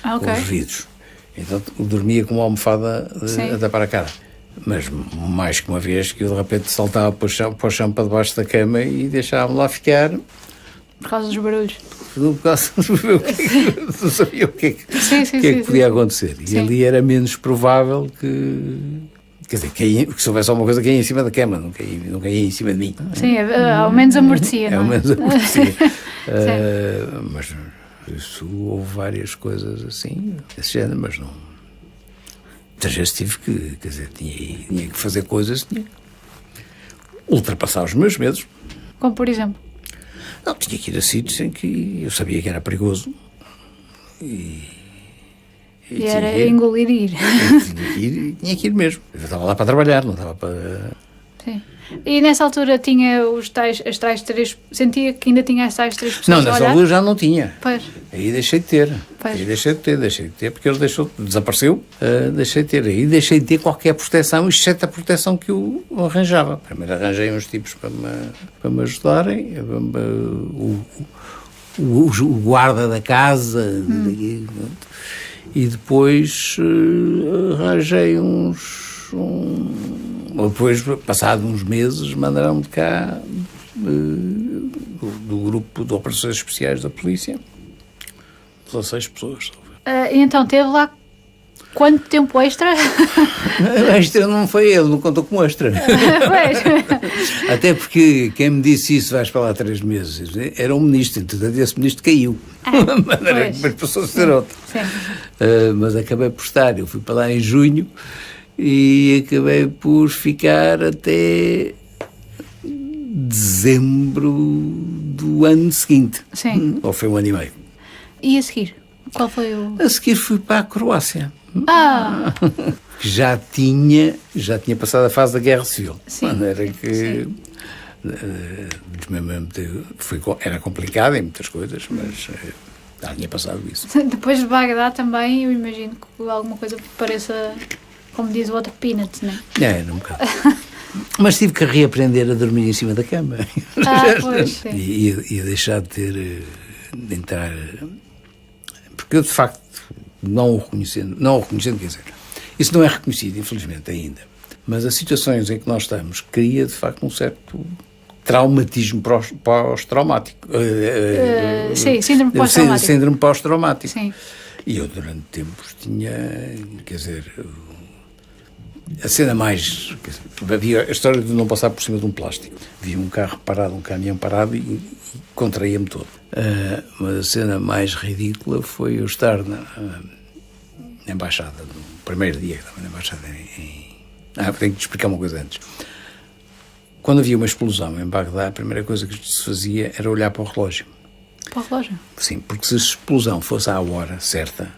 com os vidros. Então dormia com uma almofada a tapar a cara. Mas mais que uma vez que eu de repente saltava para o chão para debaixo da cama e deixava-me lá ficar. Por causa dos barulhos. Por causa não sabia o que é que podia acontecer. E ali era menos provável que... Quer dizer, que se houvesse alguma coisa caía em cima da cama, não caía em cima de mim. Sim, ao menos amortecia, não é? Ao menos amortecia. Mas isso, houve várias coisas assim, desse género, mas não... Muitas vezes tive que, quer dizer, tinha que fazer coisas, tinha que ultrapassar os meus medos. Como por exemplo? Não, tinha que ir a sítios em que eu sabia que era perigoso e era engolir e ir. Tinha que ir mesmo. Eu estava lá para trabalhar, não estava para... Sim. E nessa altura tinha as tais 3... Sentia que ainda tinha as tais 3 pessoas? Não, nessa altura já não tinha. Pois. Aí deixei de ter. Deixei de ter, porque ele desapareceu. Deixei de ter. Aí deixei de ter qualquer proteção, exceto a proteção que eu arranjava. Primeiro arranjei uns tipos para me ajudarem. O guarda da casa. E depois arranjei depois, passados uns meses, mandaram-me de cá do grupo de operações especiais da polícia, 16 pessoas. E então teve lá quanto tempo extra? Extra não foi ele, não contou como extra. Até porque quem me disse isso, vais para lá 3 meses, era um ministro, entretanto esse ministro caiu. Mas passou a ser outro. Mas acabei por estar, eu fui para lá em junho, e acabei por ficar até dezembro do ano seguinte. Sim. Ou foi 1 ano e meio. E a seguir? Qual foi o... A seguir fui para a Croácia. Que já tinha passado a fase da Guerra Civil. Sim. Era que... era complicado em muitas coisas, mas já tinha passado isso. Depois de Bagdá também, eu imagino que alguma coisa pareça... Como diz o outro, peanuts, não é? Um bocado. Mas tive que reaprender a dormir em cima da cama. Pois, sim. E deixar de entrar... Porque eu, de facto, não o reconhecendo, quer dizer, isso não é reconhecido, infelizmente, ainda. Mas as situações em que nós estamos cria, de facto, um certo traumatismo pós-traumático. Sim, síndrome pós-traumático. Síndrome pós-traumático. Sim. E eu, durante tempos, tinha, quer dizer, a cena mais... havia a história de não passar por cima de um plástico. Havia um carro parado, um caminhão parado e contraía-me todo. Mas a cena mais ridícula foi eu estar na embaixada, no primeiro dia que estava na embaixada tenho que te explicar uma coisa antes. Quando havia uma explosão em Bagdá, a primeira coisa que se fazia era olhar para o relógio. Para o relógio? Sim, porque se a explosão fosse à hora certa,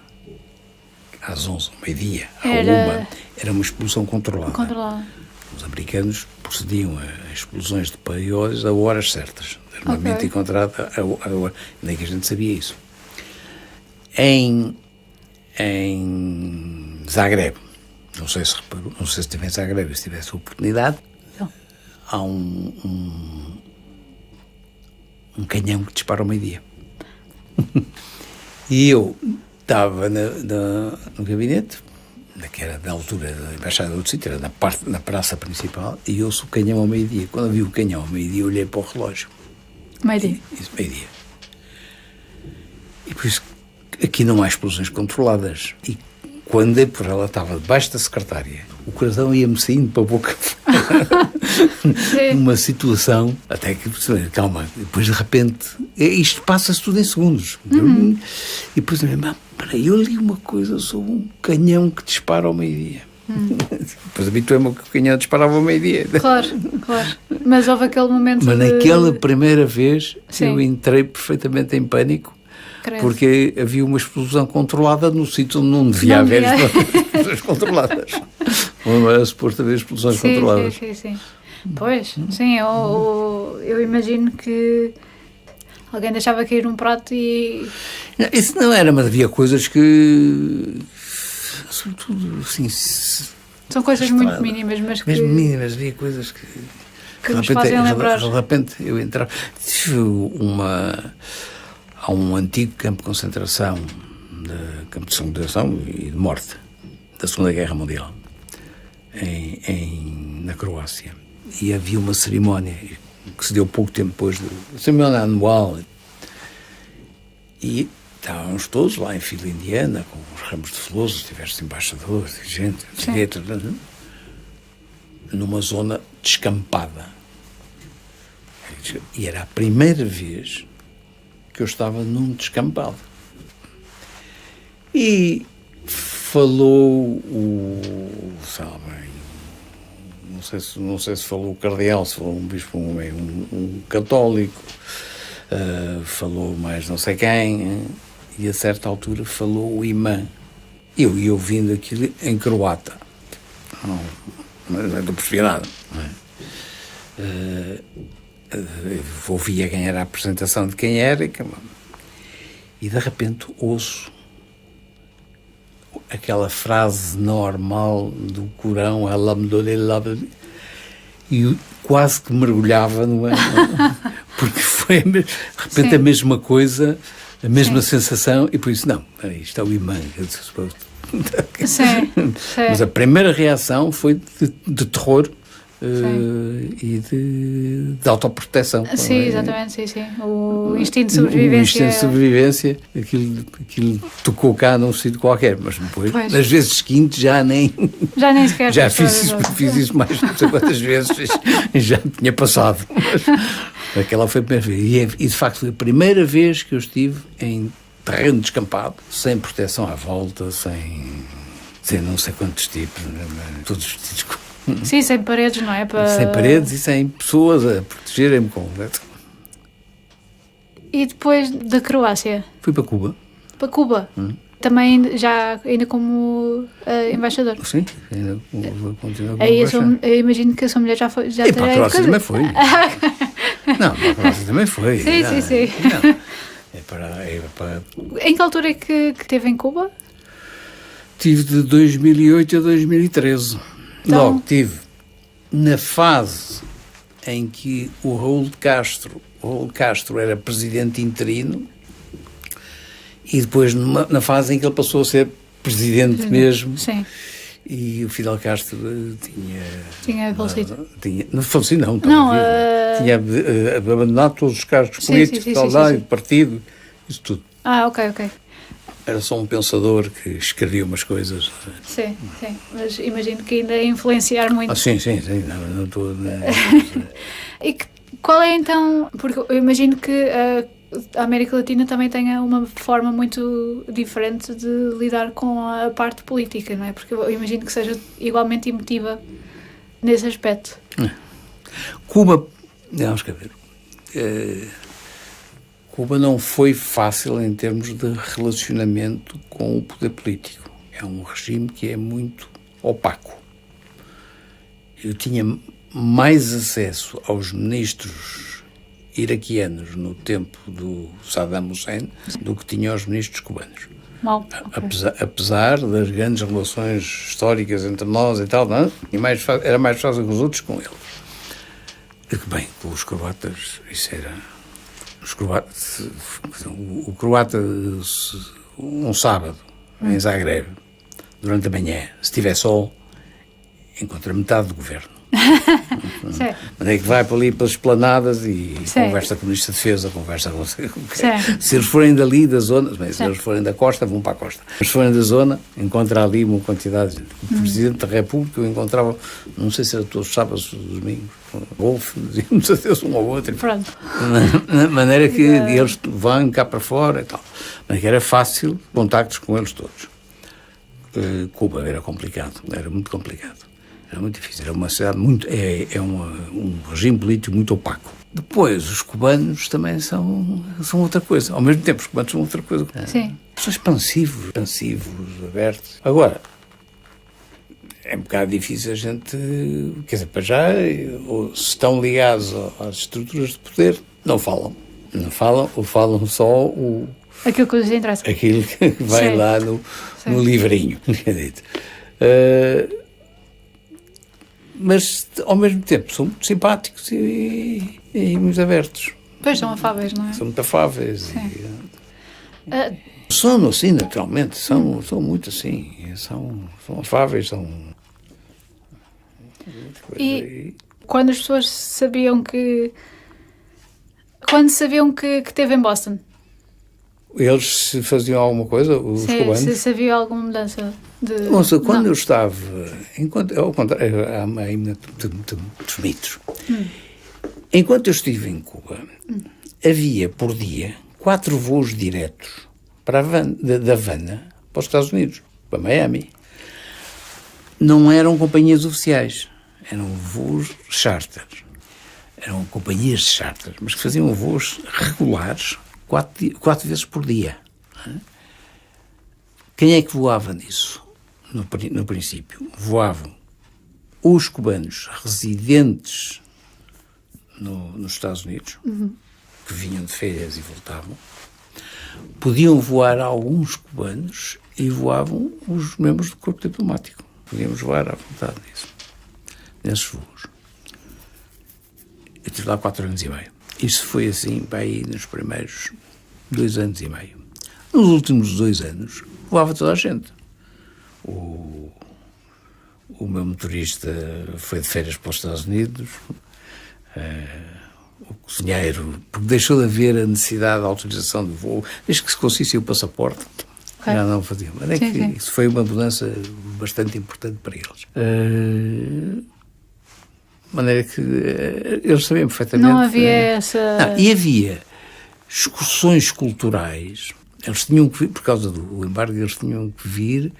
às 11, ao meio-dia, à 1, era uma explosão controlada. Os americanos procediam a explosões de paióis a horas certas. Normalmente encontrada a hora. Nem que a gente sabia isso. Em Zagreb, não sei se reparou, não sei se estive em Zagreb, se tivesse a oportunidade, não. Há um canhão que dispara ao meio-dia. E eu estava no gabinete, que era da altura da embaixada do sítio, era na praça principal, e ouço o canhão ao meio-dia. Quando eu vi o canhão ao meio-dia, olhei para o relógio. Meio-dia? Meio-dia. E por isso, aqui não há explosões controladas. E quando eu por ela estava debaixo da secretária, o coração ia-me saindo para a boca. Numa situação, até que, calma, depois de repente, isto passa-se tudo em segundos. E depois, peraí, eu li uma coisa sobre um canhão que dispara ao meio-dia. Depois habituei-me que o canhão disparava ao meio-dia. Claro. Mas houve aquele momento. Mas naquela primeira vez, eu entrei perfeitamente em pânico. Porque havia uma explosão controlada no sítio onde não devia haver explosões controladas. Não era suposto haver explosões controladas. Sim. Pois, sim, eu imagino que alguém deixava cair um prato e... Não, isso não era, mas havia coisas que... Sobretudo, assim... São coisas muito mínimas, mas que... Mesmo mínimas, havia coisas que nos fazem lembrar. De repente eu entrava... Tive há um antigo campo de concentração e de morte da Segunda Guerra Mundial na Croácia, e havia uma cerimónia que se deu pouco tempo depois da cerimónia anual, e estávamos todos lá em fila indiana com os ramos de flores, diversos embaixadores, gente, numa zona descampada, e era a primeira vez que eu estava num descampado. E falou não sei se falou o cardeal, se falou um bispo, um católico, falou mais não sei quem, e a certa altura falou o imã. Eu ia ouvindo aquilo em croata. Não percebi nada. Ouvia quem era a apresentação de quem era e de repente ouço aquela frase normal do Corão, Alhamdulillah, e quase que mergulhava porque foi de repente a mesma coisa, a mesma sensação, e por isso isto é o imã. Mas a primeira reação foi de terror e de autoproteção. Sim, exatamente, sim. O instinto de sobrevivência. O instinto de sobrevivência, aquilo tocou cá num sítio qualquer, mas depois, nas vezes seguintes, já nem sequer. Já fiz isso mais não sei quantas vezes, já tinha passado. Mas aquela foi a primeira vez. E de facto foi a primeira vez que eu estive em terreno descampado, sem proteção à volta, sem não sei quantos tipos, todos vestidos com... Sim, sem paredes, não é? Sem paredes e sem pessoas a protegerem-me com... E depois da Croácia? Fui para Cuba. Para Cuba? Também ainda como embaixador? Sim, ainda continuo como embaixador. Eu imagino que a sua mulher já e para a Croácia também foi. Não, para a Croácia também foi. Sim. Em que altura é que esteve em Cuba? Tive de 2008 a 2013. Logo, tive na fase em que o Raul Castro era presidente interino, e depois na fase em que ele passou a ser presidente mesmo. Sim. E o Fidel Castro tinha falecido. Não falecido, não. Tinha abandonado todos os cargos políticos, de partido, isso tudo. Ok. Era só um pensador que escrevia umas coisas. Sim. Mas imagino que ainda ia influenciar muito. Sim. Não estou... E qual é então... Porque eu imagino que a América Latina também tenha uma forma muito diferente de lidar com a parte política, não é? Porque eu imagino que seja igualmente emotiva nesse aspecto. Cuba... Vamos cá ver. Cuba não foi fácil em termos de relacionamento com o poder político. É um regime que é muito opaco. Eu tinha mais acesso aos ministros iraquianos no tempo do Saddam Hussein do que tinha aos ministros cubanos. Apesar das grandes relações históricas entre nós e tal, não? E era mais fácil que os outros com eles. Bem, com os croatas, isso era... O croata, um sábado, em Zagreb, durante a manhã, se tiver sol, encontra metade do governo. Mas é que vai para ali pelas esplanadas e conversa com o Ministro da Defesa, conversa com... Se eles forem dali da zona, bem, se eles forem da costa, vão para a costa. Se forem da zona, encontra ali uma quantidade. O Presidente da República eu encontrava, não sei se era todos os sábados ou domingos, Wolf, dizíamos adeus um ao outro. Pronto. De maneira que eles vão cá para fora e tal. Mas que era fácil contactos com eles todos. Cuba era complicado, era muito complicado. Era muito difícil, era uma cidade muito... um regime político muito opaco. Depois, os cubanos também são outra coisa. Ao mesmo tempo, os cubanos são outra coisa. Sim. São expansivos, abertos. Agora, é um bocado difícil a gente... Quer dizer, para já, se estão ligados às estruturas de poder, não falam. Não falam, ou falam só aquilo que lhes interessa. Aquilo que vai lá no livrinho. Mas, ao mesmo tempo, são muito simpáticos e muito abertos. Pois, são afáveis, não é? São muito afáveis. São assim, naturalmente. São muito assim. São afáveis, são... E quando as pessoas sabiam que... Quando sabiam que esteve em Boston? Eles faziam alguma coisa, os cubanos? Se havia alguma mudança de... Nossa, quando eu estava... Ao contrário, há aí muitos mitos. Enquanto eu estive em Cuba, havia por dia 4 voos diretos da Havana para os Estados Unidos, para Miami. Não eram companhias oficiais, eram voos charter. Eram companhias de charter, mas que faziam voos regulares 4 vezes por dia. Quem é que voava nisso? No princípio, voavam os cubanos residentes nos Estados Unidos, que vinham de férias e voltavam. Podiam voar alguns cubanos e voavam os membros do corpo diplomático. Podíamos voar à vontade nesses voos. Eu estive lá 4 anos e meio. Isso foi assim, para aí, nos primeiros 2 anos e meio. Nos últimos 2 anos, voava toda a gente. O meu motorista foi de férias para os Estados Unidos, o cozinheiro, porque deixou de haver a necessidade de autorização de voo, desde que se conseguisse o passaporte, já não fazia. Mas é que isso foi uma mudança bastante importante para eles. De maneira que eles sabiam perfeitamente... Não havia essa... E havia excursões culturais. Eles tinham que vir, por causa do embargo, eles tinham que vir,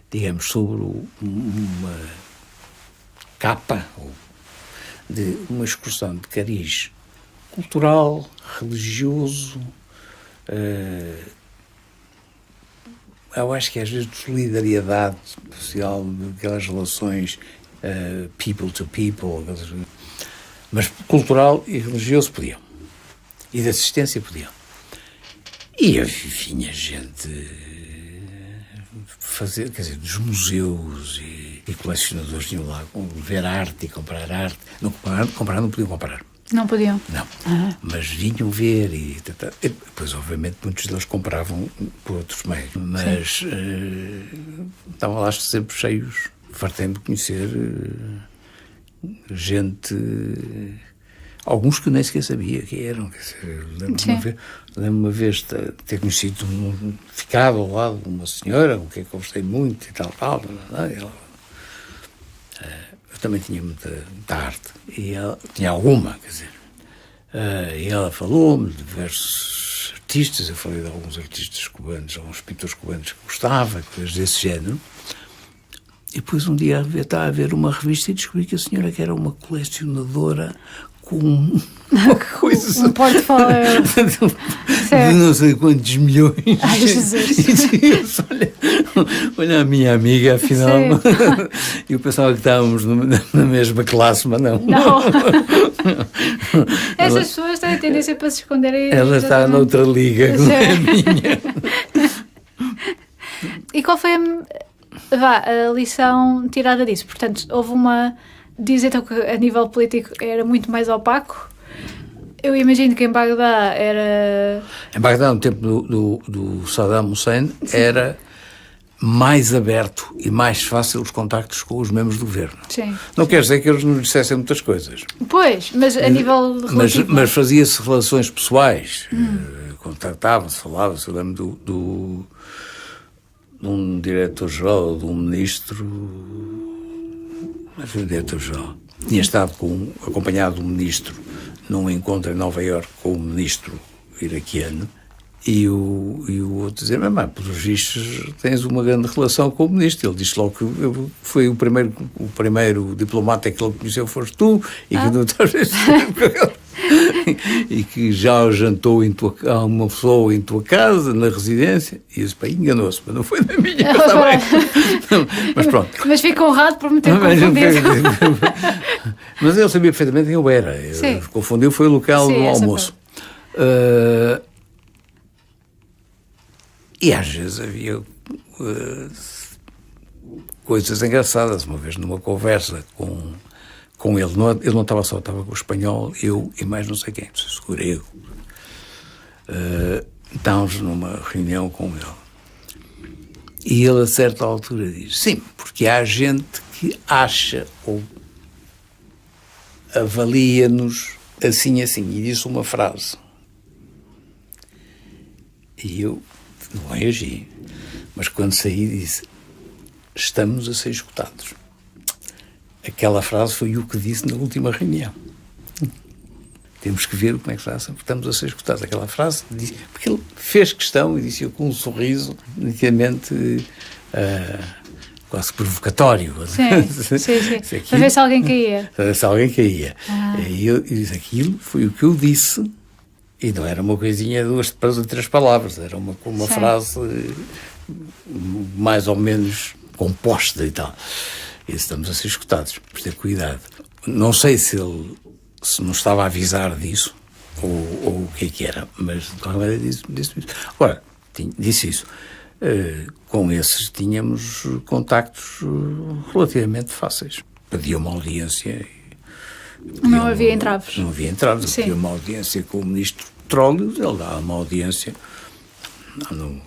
digamos, sobre uma capa de uma excursão de cariz cultural, religioso, eu acho que às vezes de solidariedade social, aquelas relações people to people, mas cultural e religioso podiam. E de assistência podiam. E vinha gente fazer, quer dizer, dos museus e colecionadores vinham lá ver arte e comprar arte. Não podiam comprar. Não podiam? Não, mas vinham ver e depois, obviamente, muitos deles compravam por outros meios, mas estavam lá sempre cheios. Fartei-me de conhecer gente, alguns que eu nem sequer sabia quem eram. Lembro-me uma vez de ter conhecido, ficado ao lado de uma senhora com quem eu gostei muito e tal. Eu também tinha muita arte, e ela tinha alguma, quer dizer. E ela falou-me de diversos artistas, eu falei de alguns artistas cubanos, alguns pintores cubanos que gostava, coisas desse género. E depois um dia estava a ver uma revista e descobri que a senhora que era uma colecionadora com coisa... Um portfólio de não sei quantos milhões. Ai, Jesus. E disse, olha a minha amiga, afinal... Eu pensava que estávamos na mesma classe, mas não. Não. Essas pessoas têm a tendência para se esconderem. Ela está noutra liga, que não é a minha. E qual foi a lição tirada disso? Portanto, houve uma... Diz então que a nível político era muito mais opaco. Eu imagino que em Bagdá era... Em Bagdá, no tempo do Saddam Hussein, era mais aberto e mais fácil os contactos com os membros do governo. Sim. Não quer dizer que eles nos dissessem muitas coisas. Pois, mas a nível relativo... Mas fazia-se relações pessoais. Contactava-se, falava-se. Eu lembro de um diretor-geral, de um ministro... Mas foi o diretor-geral. Tinha estado acompanhado de um ministro num encontro em Nova Iorque com o ministro iraquiano, e o outro dizia, mas pelos vistos tens uma grande relação com o ministro. Ele disse logo que foi o primeiro diplomata que ele conheceu foste tu, e que não estás e que já jantou a uma pessoa em tua casa, na residência, e esse pai enganou-se, mas não foi na minha, mas pronto. Mas fico honrado por me ter confundido. Mas ele sabia perfeitamente quem eu era. Confundiu, foi o local do almoço. E às vezes havia coisas engraçadas. Uma vez numa conversa com ele, ele não estava só, estava com o espanhol, eu e mais não sei quem, não sei se o grego. Estávamos numa reunião com ele. E ele a certa altura diz, sim, porque há gente que acha ou avalia-nos assim, e disse uma frase. E eu não reagi, mas quando saí disse, estamos a ser escutados. Aquela frase foi o que disse na última reunião. Temos que ver como é que estamos a ser escutados. Aquela frase, porque ele fez questão e disse com um sorriso, nitidamente quase provocatório. Sim. Para ver se alguém caía. Para ver se alguém caía. E eu disse, aquilo foi o que eu disse. E não era uma coisinha de 2 ou 3 palavras, era uma frase mais ou menos composta e tal. E estamos a ser escutados, por ter cuidado. Não sei se ele nos estava a avisar disso, ou o que era, mas de qualquer maneira disse isso. Agora, disse isso. Com esses tínhamos contactos relativamente fáceis. Pedia uma audiência. Não havia entraves. Não havia entraves. Pedia uma audiência com o ministro do Petróleo, ele dava uma audiência, no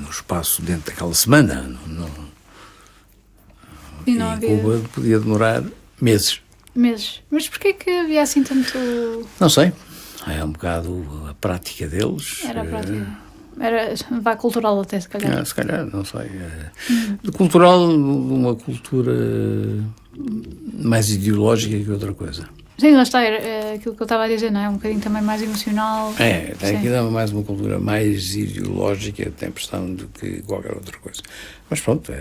espaço dentro daquela semana. E não havia... Cuba podia demorar meses. Mas porquê que havia assim tanto... Não sei. É um bocado a prática deles. Era a prática. Era cultural até, se calhar. Se calhar, não sei. Cultural, uma cultura mais ideológica que outra coisa. Sim, lá está, aquilo que eu estava a dizer, não é? Um bocadinho também mais emocional. Tem aqui mais uma cultura mais ideológica, tem impressão do que qualquer outra coisa. Mas pronto,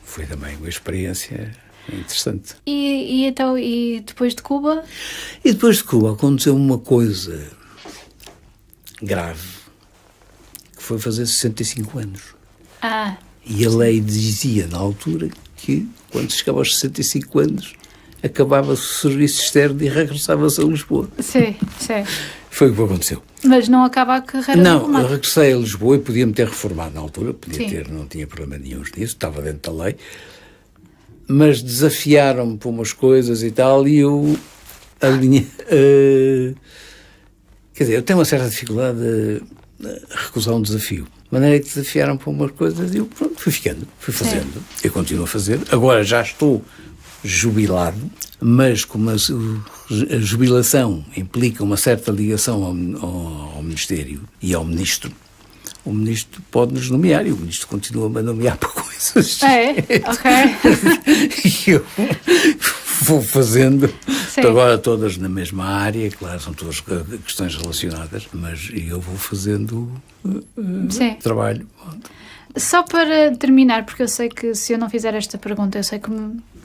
foi também uma experiência interessante. E então, e depois de Cuba? E depois de Cuba aconteceu uma coisa grave, que foi fazer 65 anos. E a lei dizia, na altura, que quando se chegava aos 65 anos, acabava-se o serviço externo e regressava-se a Lisboa. Sim. Foi o que aconteceu. Mas não acaba a carreira Não, eu regressei a Lisboa e podia-me ter reformado na altura, não tinha problema nenhum nisso, estava dentro da lei, mas desafiaram-me por umas coisas e tal, e eu quer dizer, eu tenho uma certa dificuldade de recusar um desafio. De maneira que desafiaram por umas coisas e eu, pronto, fui fazendo. Eu continuo a fazer. Agora já estou jubilado, mas como a jubilação implica uma certa ligação ao Ministério e ao Ministro, o Ministro pode-nos nomear e o Ministro continua-me a nomear para coisas. Ok. E eu vou fazendo, agora todas na mesma área, claro, são todas questões relacionadas, mas eu vou fazendo trabalho. Só para terminar, porque eu sei que se eu não fizer esta pergunta, eu sei que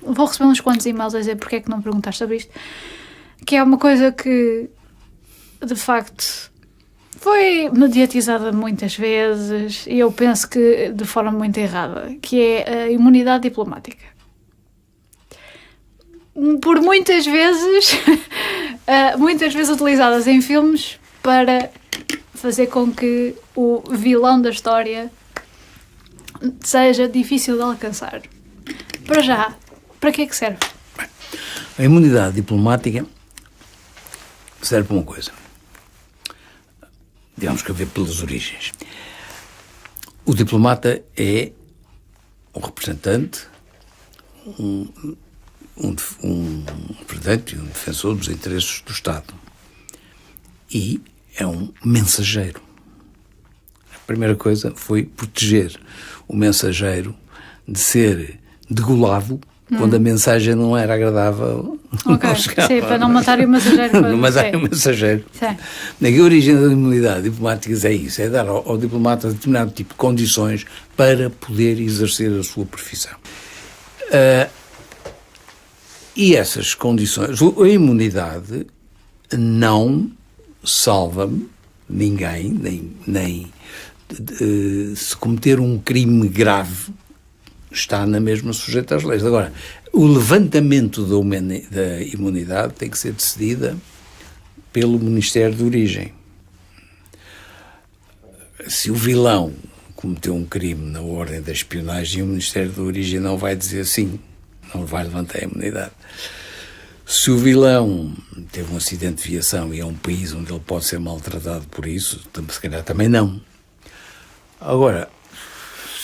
vou receber uns quantos e-mails a dizer porque é que não perguntaste sobre isto, que é uma coisa que, de facto, foi mediatizada muitas vezes e eu penso que de forma muito errada, que é a imunidade diplomática. Por muitas vezes utilizadas em filmes para fazer com que o vilão da história seja difícil de alcançar. Para já, para que é que serve? A imunidade diplomática serve para uma coisa. Digamos que a ver pelas origens. O diplomata é um representante, um representante e um defensor dos interesses do Estado. E é um mensageiro. A primeira coisa foi proteger o mensageiro de ser degolado quando a mensagem não era agradável. Ok, sim, para não matarem o mensageiro. Não matarem o mensageiro. A origem da imunidade diplomática é isso, é dar ao diplomata determinado tipo de condições para poder exercer a sua profissão. E essas condições, a imunidade não salva ninguém, nem se cometer um crime grave, está na mesma sujeita às leis. Agora, o levantamento da imunidade tem que ser decidida pelo Ministério de Origem. Se o vilão cometeu um crime na ordem da espionagem, o Ministério de Origem não vai dizer sim, não vai levantar a imunidade. Se o vilão teve um acidente de viação e é um país onde ele pode ser maltratado por isso, se calhar também não. Agora,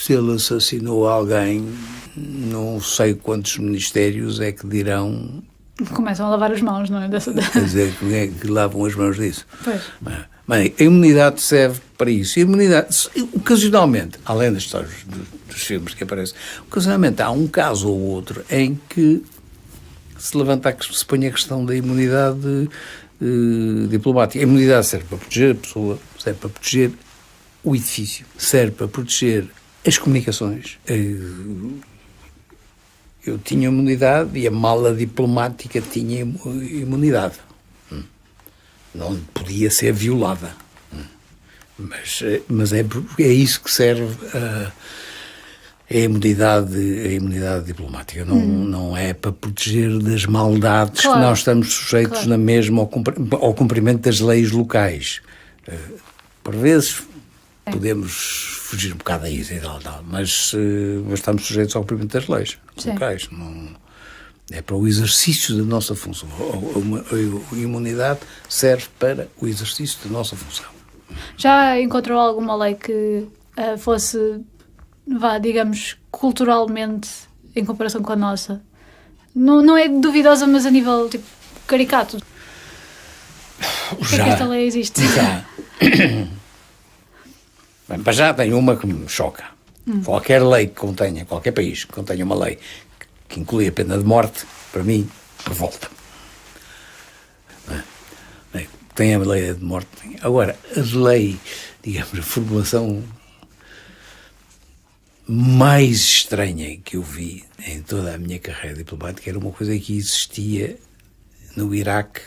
se ele assassinou alguém, não sei quantos ministérios é que dirão... Começam a lavar as mãos, não é? Quer dizer, como é que lavam as mãos disso? Pois. Bem, a imunidade serve para isso. E a imunidade, ocasionalmente, além das histórias dos filmes que aparecem, ocasionalmente há um caso ou outro em que se põe a questão da imunidade diplomática. A imunidade serve para proteger a pessoa, serve para proteger o edifício, serve para proteger as comunicações. Eu tinha imunidade e a mala diplomática tinha imunidade. Não podia ser violada. Mas é isso que serve a imunidade diplomática. Não é para proteger das maldades que nós estamos sujeitos na mesma ao cumprimento das leis locais. Por vezes podemos fugir um bocado a isso e tal, mas estamos sujeitos ao cumprimento das leis locais. É para o exercício da nossa função. A imunidade serve para o exercício da nossa função. Já encontrou alguma lei que fosse, digamos, culturalmente, em comparação com a nossa? Não é duvidosa, mas a nível tipo, caricato? Porque esta lei existe. Já. Bem, para já tem uma que me choca. Qualquer lei que contenha, qualquer país que contenha uma lei que inclui a pena de morte, para mim, revolta. Bem, tem a lei de morte. Agora, a lei, digamos, a formulação mais estranha que eu vi em toda a minha carreira diplomática era uma coisa que existia no Iraque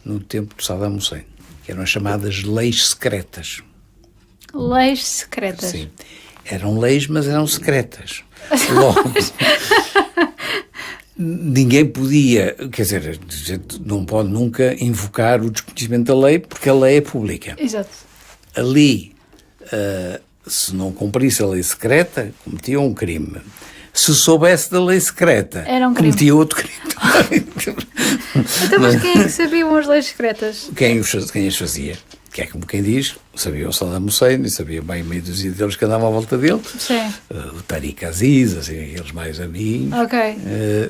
no tempo de Saddam Hussein, que eram as chamadas leis secretas. Leis secretas? Sim. Eram leis, mas eram secretas. Logo, ninguém podia, quer dizer, a gente não pode nunca invocar o desconhecimento da lei, porque a lei é pública. Exato. Ali, se não cumprisse a lei secreta, cometia um crime. Se soubesse da lei secreta, Era um crime. cometia outro crime. Então, mas quem é que sabiam as leis secretas? Quem as fazia? Que é como quem diz, sabia o Saddam Hussein, e sabia bem meio dúzia deles que andavam à volta dele. Sim. O Tariq Aziz, assim, aqueles mais amigos,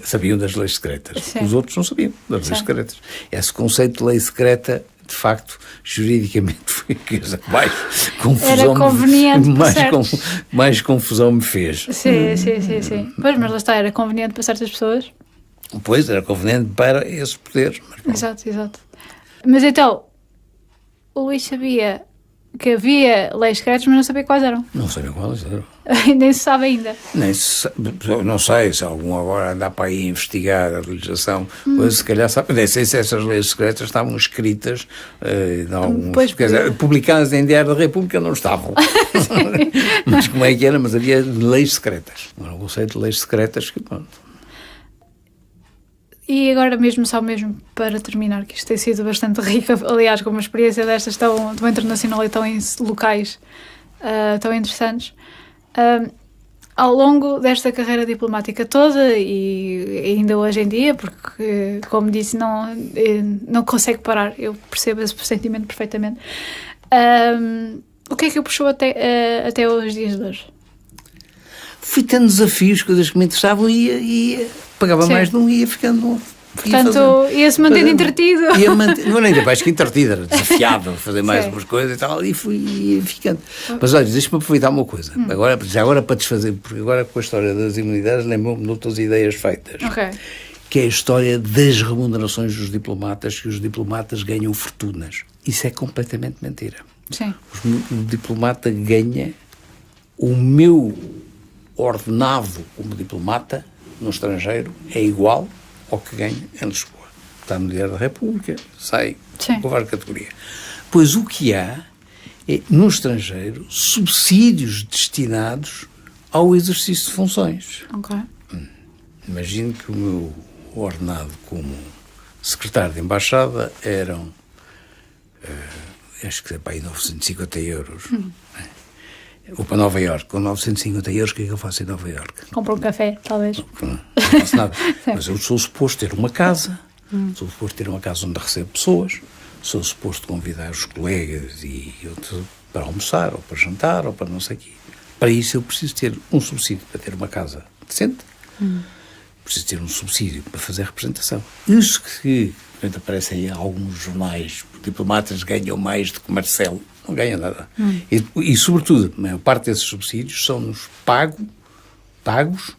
sabiam das leis secretas. Sim. Os outros não sabiam das leis secretas. Esse conceito de lei secreta, de facto, juridicamente foi a coisa que mais confusão, era conveniente mais confusão me fez. Sim. Pois, mas lá está, era conveniente para certas pessoas. Pois, era conveniente para esses poderes. Mas, exato. Mas então, o Luís sabia que havia leis secretas, mas não sabia quais eram. não sabia quais eram. Nem se sabe ainda. Não sei se algum agora anda para aí a investigar a legislação, pois se calhar sabe, nem sei se essas leis secretas estavam escritas, quer dizer, publicadas em Diário da República não estavam. Mas como é que era? Mas havia leis secretas. Era o conceito de leis secretas que, pronto. E agora mesmo, só mesmo para terminar, que isto tem sido bastante rica, aliás, com uma experiência destas tão internacional e tão em locais tão interessantes, ao longo desta carreira diplomática toda e ainda hoje em dia, porque, como disse, não consegue parar, eu percebo esse sentimento perfeitamente, o que é que o puxou até os dias de hoje? Fui tendo desafios, coisas que me interessavam e pagava mais de um e ia ficando... Portanto, ia-se mantendo entretido. Não era ainda mais que entretido, era desafiado a fazer mais umas coisas e tal, e fui ficando. Mas olha, deixa-me aproveitar uma coisa. Agora para desfazer, porque agora com a história das imunidades lembro-me de outras ideias feitas. Que é a história das remunerações dos diplomatas, que os diplomatas ganham fortunas. Isso é completamente mentira. Sim. O diplomata ganha o meu ordenado como diplomata no estrangeiro é igual ao que ganha em Lisboa. Está no Diário da República, sai com várias categorias. Pois o que há é, no estrangeiro, subsídios destinados ao exercício de funções. Imagino que o meu ordenado como secretário de embaixada eram, acho que é para aí 950 euros. Ou para Nova Iorque, com 950 euros, o que é que eu faço em Nova Iorque? Compro um café, talvez. Não faço nada. Mas eu sou suposto ter uma casa, sou suposto ter uma casa onde recebo pessoas, sou suposto convidar os colegas e outros para almoçar, ou para jantar, ou para não sei o quê. Para isso eu preciso ter um subsídio para ter uma casa decente, preciso ter um subsídio para fazer representação. Isso que aparece aí em alguns jornais, diplomatas ganham mais do que Marcelo. Não ganha nada. E, sobretudo, a maior parte desses subsídios são-nos pagos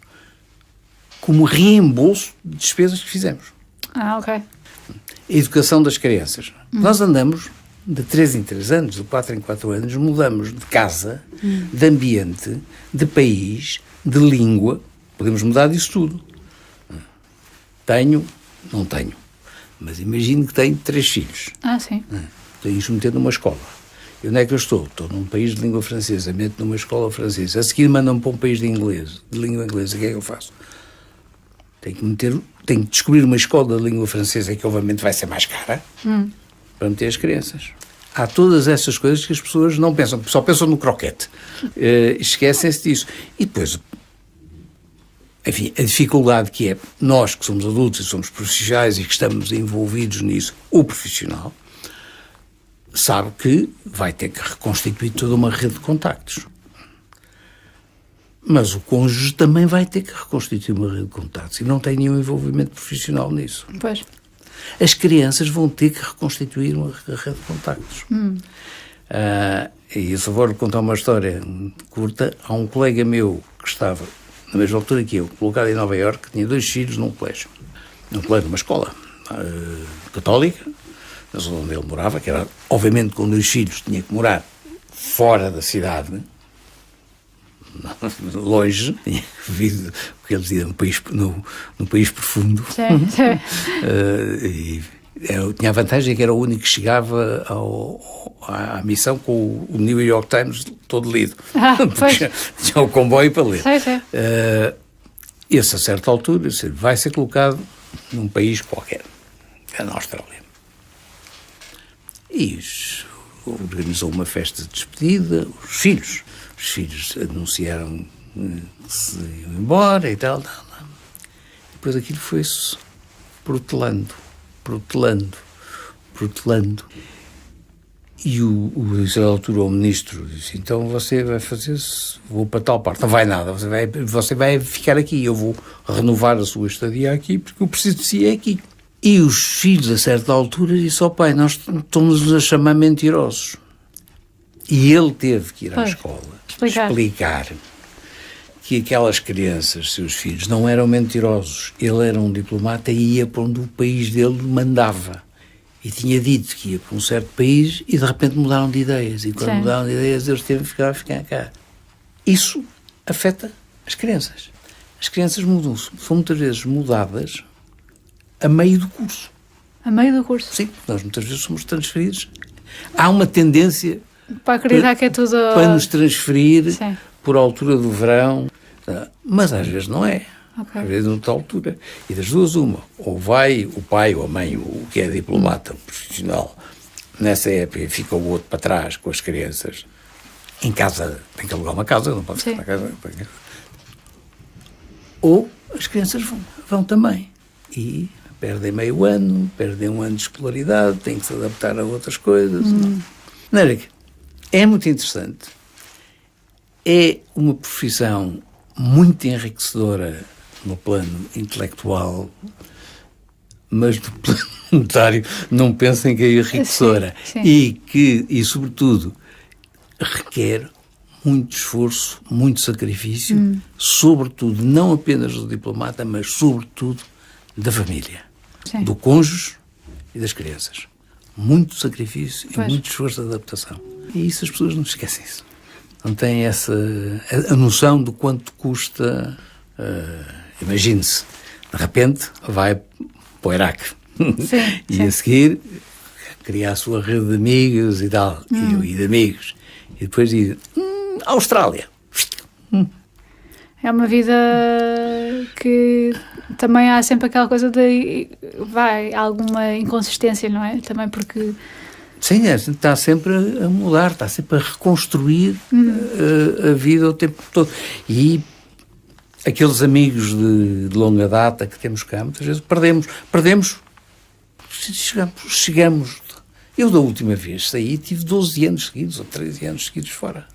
como reembolso de despesas que fizemos. Ok. A educação das crianças. Nós andamos de 3 em 3 anos, de 4 em 4 anos, mudamos de casa, de ambiente, de país, de língua. Podemos mudar disso tudo. Não tenho. Mas imagino que tenho 3 filhos. Sim. Tenho que meter numa escola. E onde é que eu estou? Estou num país de língua francesa, meto numa escola francesa. A seguir mandam-me para um país de língua inglesa. O que é que eu faço? Tenho que descobrir uma escola de língua francesa que obviamente vai ser mais cara para meter as crianças. Há todas essas coisas que as pessoas não pensam, só pensam no croquete. Esquecem-se disso. E depois, enfim, a dificuldade que é nós que somos adultos e somos profissionais e que estamos envolvidos nisso, o profissional, sabe que vai ter que reconstituir toda uma rede de contactos. Mas o cônjuge também vai ter que reconstituir uma rede de contactos e não tem nenhum envolvimento profissional nisso. Pois. As crianças vão ter que reconstituir uma rede de contactos. E eu só vou contar uma história curta. Há um colega meu que estava na mesma altura que eu, colocado em Nova Iorque, que tinha 2 filhos num colégio, numa escola católica, na zona onde ele morava, que era, obviamente, com 2 filhos, tinha que morar fora da cidade, longe, tinha vivido o que ele dizia, no país profundo. E eu tinha a vantagem que era o único que chegava à missão com o New York Times todo lido. Tinha o comboio para ler. esse, a certa altura, vai ser colocado num país qualquer, na Austrália. E organizou uma festa de despedida, os filhos anunciaram que se iam embora e tal. Depois aquilo foi-se protelando. E a altura o ministro disse, então você vai fazer-se, vou para tal parte. Não vai nada, você vai ficar aqui, eu vou renovar a sua estadia aqui, porque eu preciso de si aqui. E os filhos, a certa altura, disseram, pai, nós estamos a chamar mentirosos. E ele teve que ir à escola explicar que aquelas crianças, seus filhos, não eram mentirosos. Ele era um diplomata e ia para onde o país dele mandava. E tinha dito que ia para um certo país e de repente mudaram de ideias. E quando mudaram de ideias, eles teve que ficar cá. Isso afeta as crianças. As crianças mudam-se. São muitas vezes mudadas a meio do curso. A meio do curso? Sim, nós muitas vezes somos transferidos. Há uma tendência para acreditar que é tudo... para nos transferir por altura do verão. Mas às vezes não é. Às vezes não está à altura. E das duas uma. Ou vai o pai ou a mãe, o que é diplomata profissional, nessa época fica o outro para trás com as crianças. Em casa, tem que alugar uma casa, não pode ficar na casa. Ou as crianças vão também. E perdem meio ano, perdem um ano de escolaridade, têm que se adaptar a outras coisas. Não é? É muito interessante. É uma profissão muito enriquecedora no plano intelectual, mas no plano monetário não pensem que é enriquecedora. E, sobretudo, requer muito esforço, muito sacrifício, sobretudo, não apenas do diplomata, mas sobretudo da família, do cônjuge e das crianças. Muito sacrifício e muito esforço de adaptação. E isso as pessoas não esquecem isso. Não têm a noção do quanto custa. Imagine-se, de repente vai para o Iraque e a seguir criar a sua rede de amigos e tal, e de amigos, e depois ir Austrália. É uma vida que também há sempre aquela coisa de alguma inconsistência, não é? Também porque... Sim, está sempre a mudar, está sempre a reconstruir a vida o tempo todo. E aqueles amigos de longa data que temos cá, muitas vezes perdemos, chegamos. Eu, da última vez saí, tive 12 anos seguidos, ou 13 anos seguidos fora.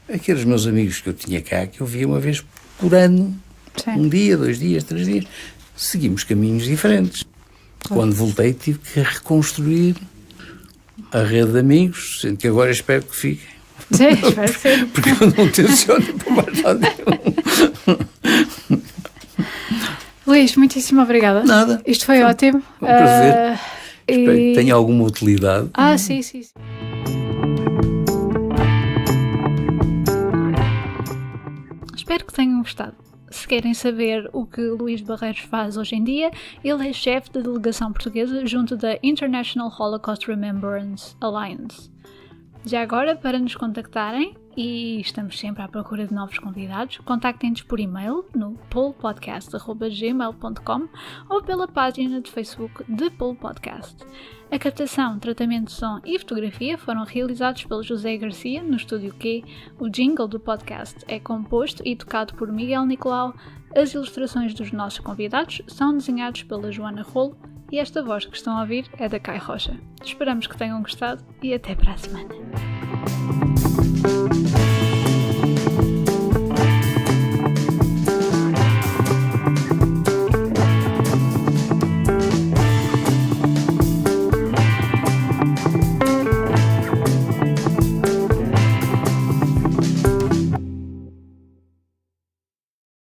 Aqueles meus amigos que eu tinha cá, que eu via uma vez por ano, um dia, 2 dias, 3 dias, seguimos caminhos diferentes. Quando voltei, tive que reconstruir a rede de amigos, sendo que agora espero que fiquem. Sim, espero que sim. Porque eu não tenciono para mais nada nenhum. Luís, muitíssimo obrigada. Nada. Isto foi ótimo. Um prazer. Espero que tenha alguma utilidade. Sim. Espero que tenham gostado. Se querem saber o que Luís Barreiros faz hoje em dia, ele é chefe da delegação portuguesa junto da International Holocaust Remembrance Alliance. Já agora, para nos contactarem, e estamos sempre à procura de novos convidados, contactem-nos por e-mail no polpodcast@gmail.com ou pela página de Facebook de Polo Podcast. A captação, tratamento de som e fotografia foram realizados pelo José Garcia no Estúdio Q. O jingle do podcast é composto e tocado por Miguel Nicolau. As ilustrações dos nossos convidados são desenhados pela Joana Rolo e esta voz que estão a ouvir é da Kai Rocha. Esperamos que tenham gostado e até para a semana.